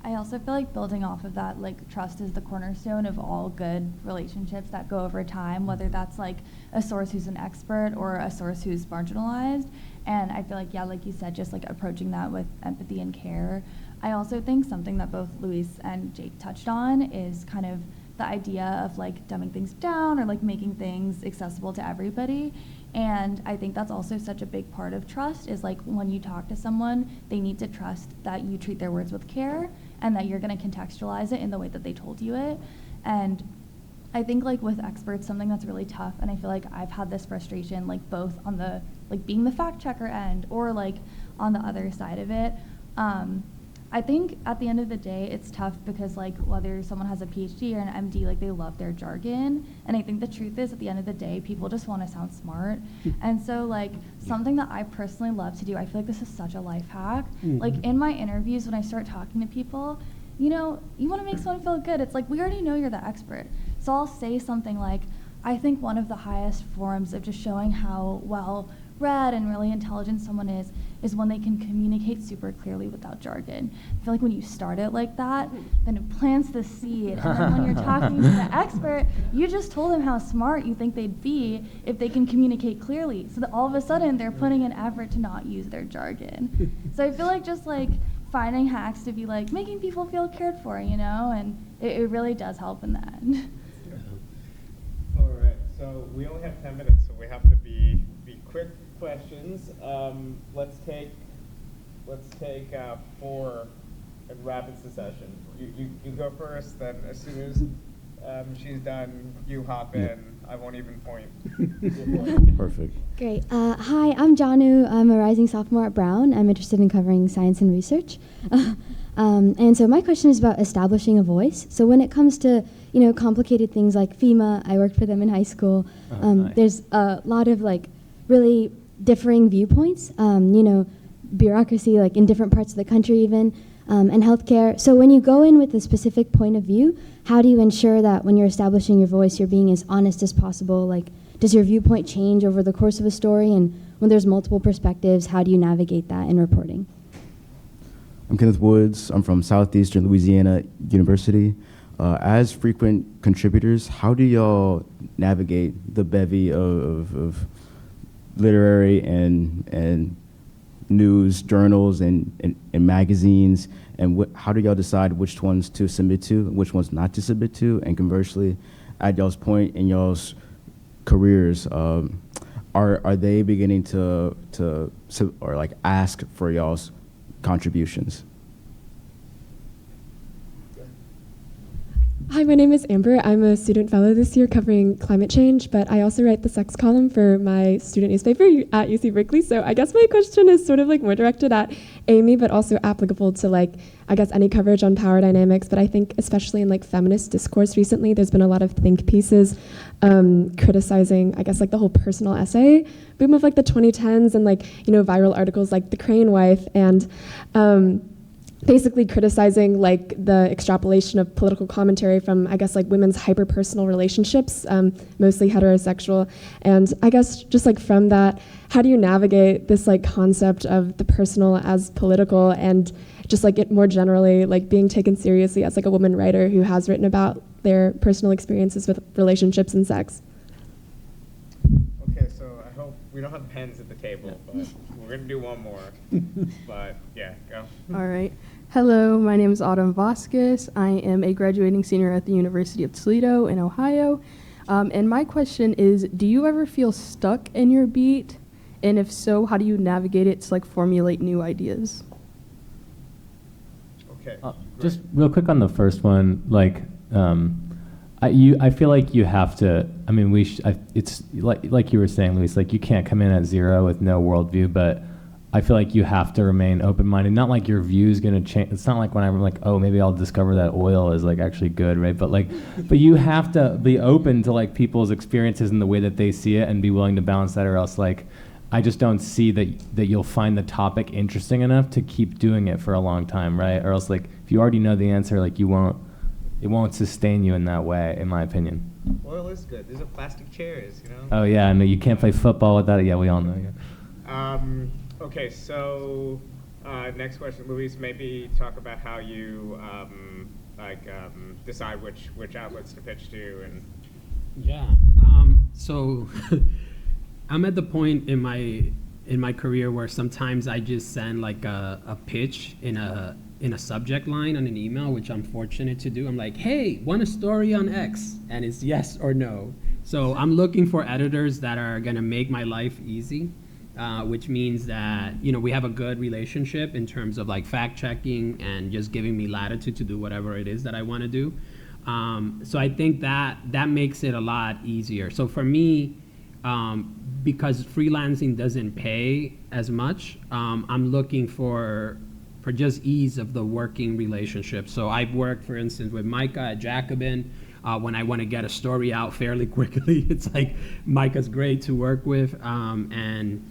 I also feel like building off of that, like trust is the cornerstone of all good relationships that go over time, whether that's like a source who's an expert or a source who's marginalized. And I feel like, yeah, like you said, just like approaching that with empathy and care. I also think something that both Luis and Jake touched on is kind of the idea of like dumbing things down or like making things accessible to everybody. And I think that's also such a big part of trust is like when you talk to someone, they need to trust that you treat their words with care and that you're going to contextualize it in the way that they told you it. And I think like with experts, something that's really tough, and I feel like I've had this frustration like both on the like being the fact checker end or like on the other side of it. I think at the end of the day, it's tough because like whether someone has a PhD or an MD, like they love their jargon. And I think the truth is at the end of the day, people just want to sound smart. And so like something that I personally love to do, I feel like this is such a life hack. Like in my interviews, when I start talking to people, you know, you want to make someone feel good. It's like, we already know you're the expert. So I'll say something like, I think one of the highest forms of just showing how well read and really intelligent someone is when they can communicate super clearly without jargon. I feel like when you start it like that, then it plants the seed. And then when you're talking to the expert, you just told them how smart you think they'd be if they can communicate clearly. So that all of a sudden they're putting an effort to not use their jargon. So I feel like just like finding hacks to be like making people feel cared for, you know, and it really does help in that. All right, so we only have 10 minutes, so we have to be quick questions. Let's take 4 and rapid succession. You go first, then as soon as she's done, you hop in. I won't even point. Perfect. Great. Hi, I'm Janu. I'm a rising sophomore at Brown. I'm interested in covering science and research. And so my question is about establishing a voice. So when it comes to, you know, complicated things like FEMA, I worked for them in high school. Nice. There's a lot of like really differing viewpoints, you know, bureaucracy like in different parts of the country even, and healthcare. So when you go in with a specific point of view, how do you ensure that when you're establishing your voice, you're being as honest as possible? Like, does your viewpoint change over the course of a story? And when there's multiple perspectives, how do you navigate that in reporting? I'm Kenneth Woods. I'm from Southeastern Louisiana University. As frequent contributors, how do y'all navigate the bevy of literary and news journals and magazines, and how do y'all decide which ones to submit to, which ones not to submit to? And conversely, at y'all's point in y'all's careers, are they beginning to or like ask for y'all's contributions? Hi, my name is Amber. I'm a student fellow this year covering climate change, but I also write the sex column for my student newspaper at UC Berkeley. So I guess my question is sort of like more directed at Amy, but also applicable to like, I guess, any coverage on power dynamics. But I think especially in like feminist discourse recently, there's been a lot of think pieces criticizing, I guess, like the whole personal essay boom of like the 2010s and like, you know, viral articles like The Crane Wife and basically criticizing like the extrapolation of political commentary from, I guess, like women's hyper-personal relationships, mostly heterosexual. And I guess just like from that, how do you navigate this like concept of the personal as political and just like it more generally like being taken seriously as like a woman writer who has written about their personal experiences with relationships and sex? Okay, so I hope we don't have pens at the table, but we're gonna do one more. But yeah, go. All right. Hello, my name is Autumn Vasquez. I am a graduating senior at the University of Toledo in Ohio. And my question is, do you ever feel stuck in your beat? And if so, how do you navigate it to like formulate new ideas? Okay. Just real quick on the first one, like, I feel like you have to. I mean, it's like you were saying, Luis. Like, you can't come in at zero with no worldview, but I feel like you have to remain open-minded. Not like your view is gonna change. It's not like when I'm like, oh, maybe I'll discover that oil is like actually good, right? But like, but you have to be open to like people's experiences and the way that they see it, and be willing to balance that, or else like, I just don't see that you'll find the topic interesting enough to keep doing it for a long time, right? Or else like, if you already know the answer, like it won't sustain you in that way, in my opinion. Oil is good. These are plastic chairs, you know? Oh yeah, no, you can't play football without it. Yeah, we all know. Yeah. Okay, so Next question, Luis, maybe talk about how you decide which outlets to pitch to and. Yeah. So I'm at the point in my career where sometimes I just send like a pitch in a subject line on an email, which I'm fortunate to do. I'm like, hey, want a story on X? And it's yes or no. So I'm looking for editors that are gonna make my life easy, which means that, we have a good relationship in terms of like fact checking and just giving me latitude to do whatever it is that I wanna do. So I think that makes it a lot easier. So for me, because freelancing doesn't pay as much, I'm looking for just ease of the working relationship. So I've worked, for instance, with Micah at Jacobin. When I want to get a story out fairly quickly, it's like Micah's great to work with. And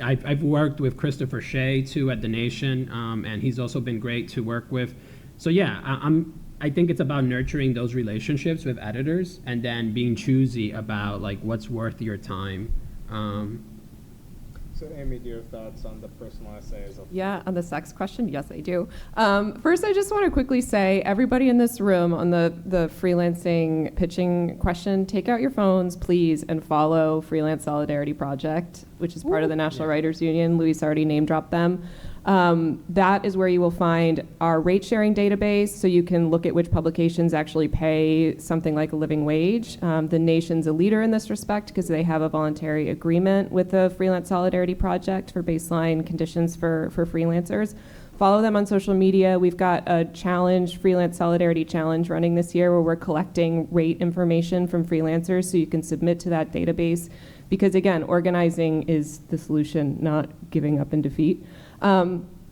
I've worked with Christopher Shea too at The Nation, and he's also been great to work with. So yeah, I think it's about nurturing those relationships with editors and then being choosy about like what's worth your time. So Amy, do you have thoughts on the personal essays? Yeah, on the sex question, yes, I do. First, I just want to quickly say, everybody in this room on the freelancing pitching question, take out your phones, please, and follow Freelance Solidarity Project, which is part of the National Writers Union. Luis already name dropped them. That is where you will find our rate sharing database, so you can look at which publications actually pay something like a living wage. The Nation's a leader in this respect because they have a voluntary agreement with the Freelance Solidarity Project for baseline conditions for freelancers. Follow them on social media. We've got a challenge, Freelance Solidarity Challenge, running this year where we're collecting rate information from freelancers so you can submit to that database. Because again, organizing is the solution, not giving up in defeat.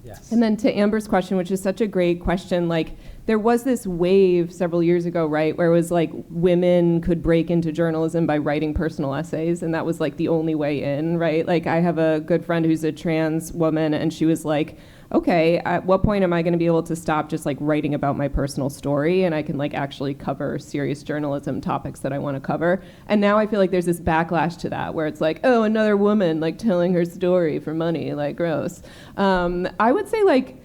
Yes. And then to Amber's question, which is such a great question, like there was this wave several years ago, right, where it was like women could break into journalism by writing personal essays, and that was like the only way in, right? Like I have a good friend who's a trans woman, and she was like, okay, at what point am I going to be able to stop just like writing about my personal story and I can like actually cover serious journalism topics that I want to cover? And now I feel like there's this backlash to that where it's like, oh, another woman like telling her story for money, like gross. I would say like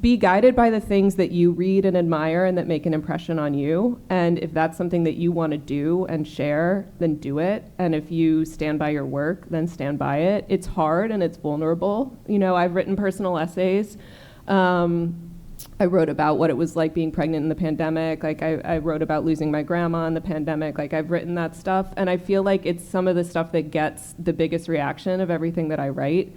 be guided by the things that you read and admire and that make an impression on you. And if that's something that you want to do and share, then do it. And if you stand by your work, then stand by it. It's hard and it's vulnerable. I've written personal essays. I wrote about what it was like being pregnant in the pandemic. Like I wrote about losing my grandma in the pandemic. Like I've written that stuff. And I feel like it's some of the stuff that gets the biggest reaction of everything that I write.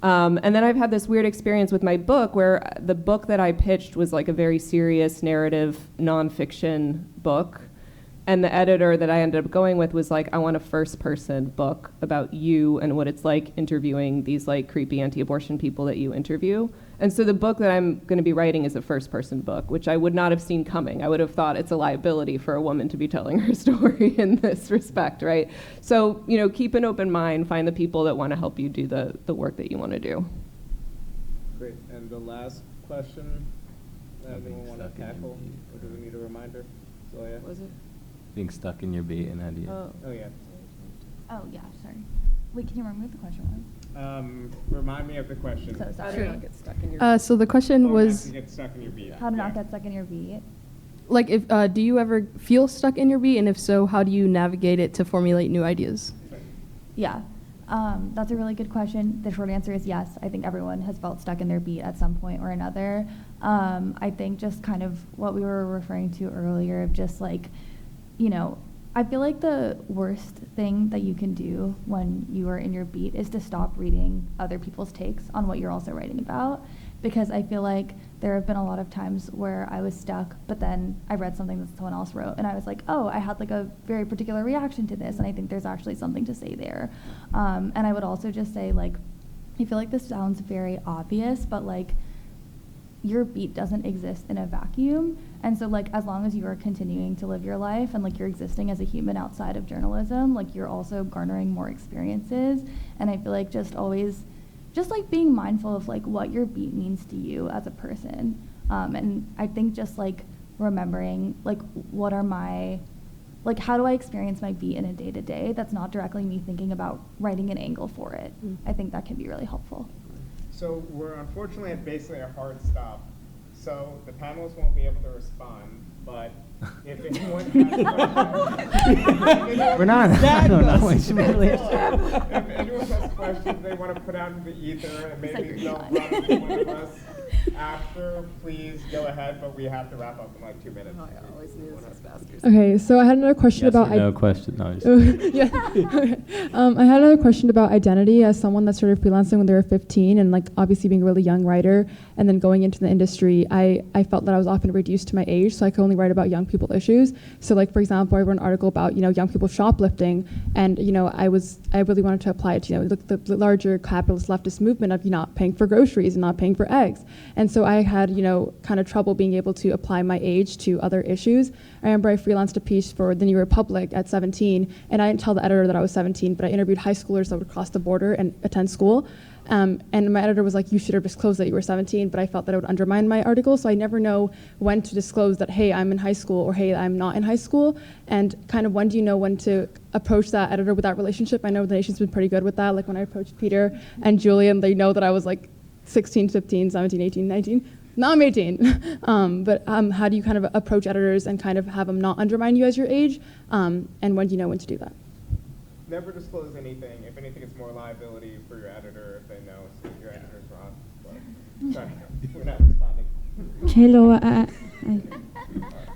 And then I've had this weird experience with my book where the book that I pitched was like a very serious narrative nonfiction book. And the editor that I ended up going with was like, I want a first-person book about you and what it's like interviewing these like creepy anti-abortion people that you interview. And so the book that I'm going to be writing is a first-person book, which I would not have seen coming. I would have thought it's a liability for a woman to be telling her story in this respect, right? So, keep an open mind, find the people that want to help you do the work that you want to do. Great. And the last question that anyone want to tackle, or do we need a reminder? Zoya? Was it? Being stuck in your beat and how do you? Oh yeah. Oh yeah, sorry. Wait, can you remember what the question was? Remind me of the question. So sorry. How to not get stuck in your So the question was, How to get stuck in your beat. How to not get stuck in your beat. like, if do you ever feel stuck in your beat, and if so, how do you navigate it to formulate new ideas? Yeah, that's a really good question. The short answer is yes. I think everyone has felt stuck in their beat at some point or another. I think just kind of what we were referring to earlier of just like, I feel like the worst thing that you can do when you are in your beat is to stop reading other people's takes on what you're also writing about. Because I feel like there have been a lot of times where I was stuck, but then I read something that someone else wrote, and I was like, oh, I had like a very particular reaction to this, and I think there's actually something to say there. And I would also just say, like, I feel like this sounds very obvious, but like, your beat doesn't exist in a vacuum. And so like, as long as you are continuing to live your life and like you're existing as a human outside of journalism, like you're also garnering more experiences. And I feel like just always just like being mindful of like what your beat means to you as a person. And I think just like remembering like what are my, like how do I experience my beat in a day-to-day that's not directly me thinking about writing an angle for it. I think that can be really helpful. So we're unfortunately at basically a hard stop. So the panelists won't be able to respond, but if anyone has We're not. I don't know. Wait, should we really if anyone has questions they want to put out in the ether, and maybe they'll run to one of us after, please go ahead. But we have to wrap up in like 2 minutes. Oh, I always knew this was Bhaskar. Okay, so I had another question Yes about or no question. No, just yeah. Okay. I had another question about identity. As someone that started freelancing when they were 15, and like obviously being a really young writer, and then going into the industry, I felt that I was often reduced to my age, so I could only write about young people issues. So like for example, I wrote an article about young people shoplifting, and I really wanted to apply it to the larger capitalist leftist movement of not paying for groceries and not paying for eggs. And so I had kind of trouble being able to apply my age to other issues. I remember I freelanced a piece for the New Republic at 17, and I didn't tell the editor that I was 17, but I interviewed high schoolers that would cross the border and attend school. And my editor was like, you should have disclosed that you were 17, but I felt that it would undermine my article, so I never know when to disclose that, hey, I'm in high school, or hey, I'm not in high school, and kind of when do you know when to approach that editor with that relationship? I know the Nation's been pretty good with that, like when I approached Peter and Julian, they know that I was like 16, 15, 17, 18, 19. Now I'm 18. But how do you kind of approach editors and kind of have them not undermine you as your age? And when do you know when to do that? Never disclose anything. If anything, it's more liability for your editor if they know your editor's wrong. But, sorry, we're not responding. Hello,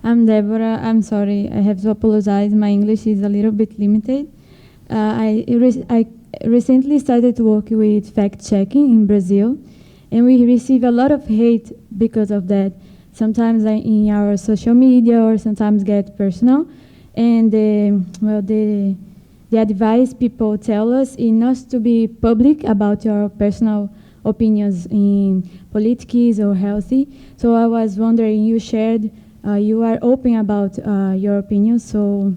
I'm Deborah. I'm sorry, I have to apologize. My English is a little bit limited. I recently started to work with fact-checking in Brazil, and we receive a lot of hate because of that. Sometimes in our social media, or sometimes get personal. And the advice people tell us is not to be public about your personal opinions in politics or healthy. So I was wondering, you shared, you are open about your opinions. So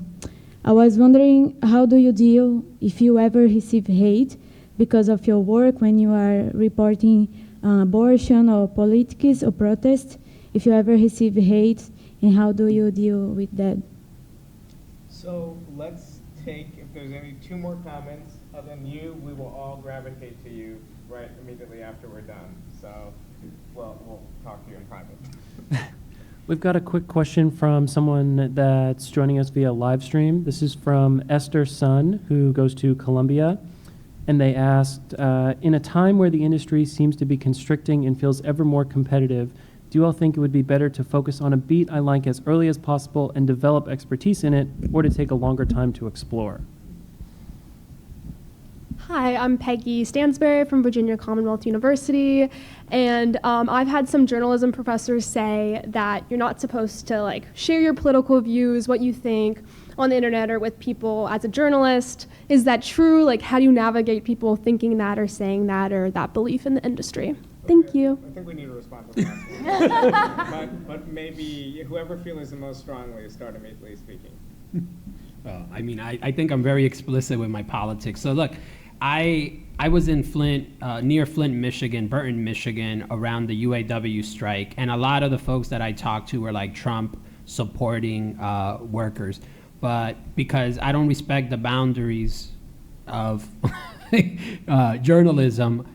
I was wondering, how do you deal if you ever receive hate because of your work when you are reporting abortion or politics or protest? If you ever receive hate, and how do you deal with that? So let's take, if there's any 2 more comments, other than you, we will all gravitate to you right immediately after we're done. So we'll talk to you in private. We've got a quick question from someone that's joining us via live stream. This is from Esther Sun, who goes to Columbia. And they asked, in a time where the industry seems to be constricting and feels ever more competitive, do you all think it would be better to focus on a beat I like as early as possible and develop expertise in it, or to take a longer time to explore? Hi, I'm Peggy Stansberry from Virginia Commonwealth University, and I've had some journalism professors say that you're not supposed to share your political views, what you think, on the internet or with people as a journalist. Is that true? How do you navigate people thinking that or saying that, or that belief in the industry? Thank you. I think we need to respond to that. but maybe whoever feels the most strongly start immediately speaking. I think I'm very explicit with my politics. So look, I was in Flint, near Flint, Michigan, Burton, Michigan, around the UAW strike, and a lot of the folks that I talked to were Trump supporting workers. But because I don't respect the boundaries of journalism,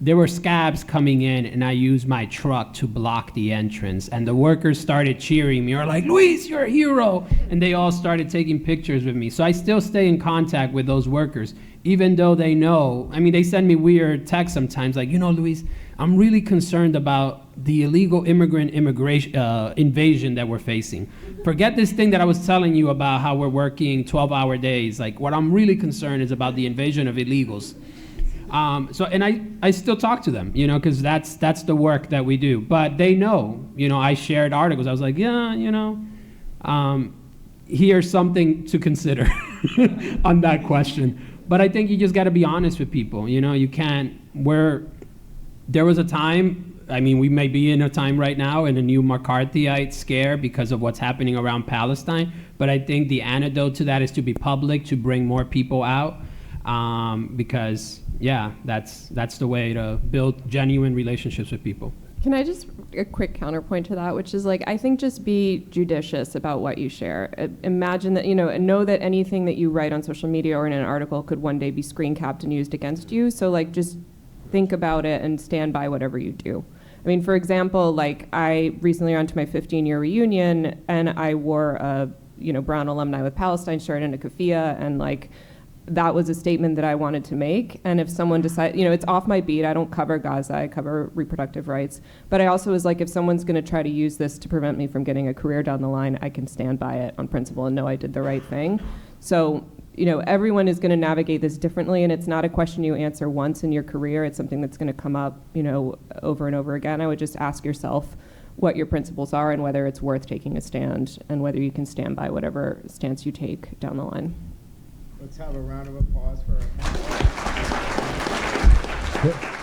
there were scabs coming in, and I used my truck to block the entrance. And the workers started cheering me, or Luis, you're a hero. And they all started taking pictures with me. So I still stay in contact with those workers, even though they know. They send me weird texts sometimes, Luis, I'm really concerned about the illegal immigration invasion that we're facing. Forget this thing that I was telling you about how we're working 12-hour days. What I'm really concerned is about the invasion of illegals. I still talk to them, because that's the work that we do. But they know, I shared articles. I was like, here's something to consider on that question. But I think you just got to be honest with people. You can't. There was a time. We may be in a time right now in a new McCarthyite scare because of what's happening around Palestine. But I think the antidote to that is to be public, to bring more people out, because that's the way to build genuine relationships with people. Can I just, a quick counterpoint to that, which is I think just be judicious about what you share. Imagine that, and know that anything that you write on social media or in an article could one day be screen capped and used against you. So just think about it and stand by whatever you do. I mean, for example, like I recently went to my 15-year reunion and I wore a, Brown alumni with Palestine shirt and a keffiyeh, and like that was a statement that I wanted to make. And if someone decides, it's off my beat, I don't cover Gaza, I cover reproductive rights. But I also was like, if someone's going to try to use this to prevent me from getting a career down the line, I can stand by it on principle and know I did the right thing. So, everyone is going to navigate this differently, and it's not a question you answer once in your career. It's something that's going to come up, over and over again. I would just ask yourself what your principles are and whether it's worth taking a stand and whether you can stand by whatever stance you take down the line. Let's have a round of applause for our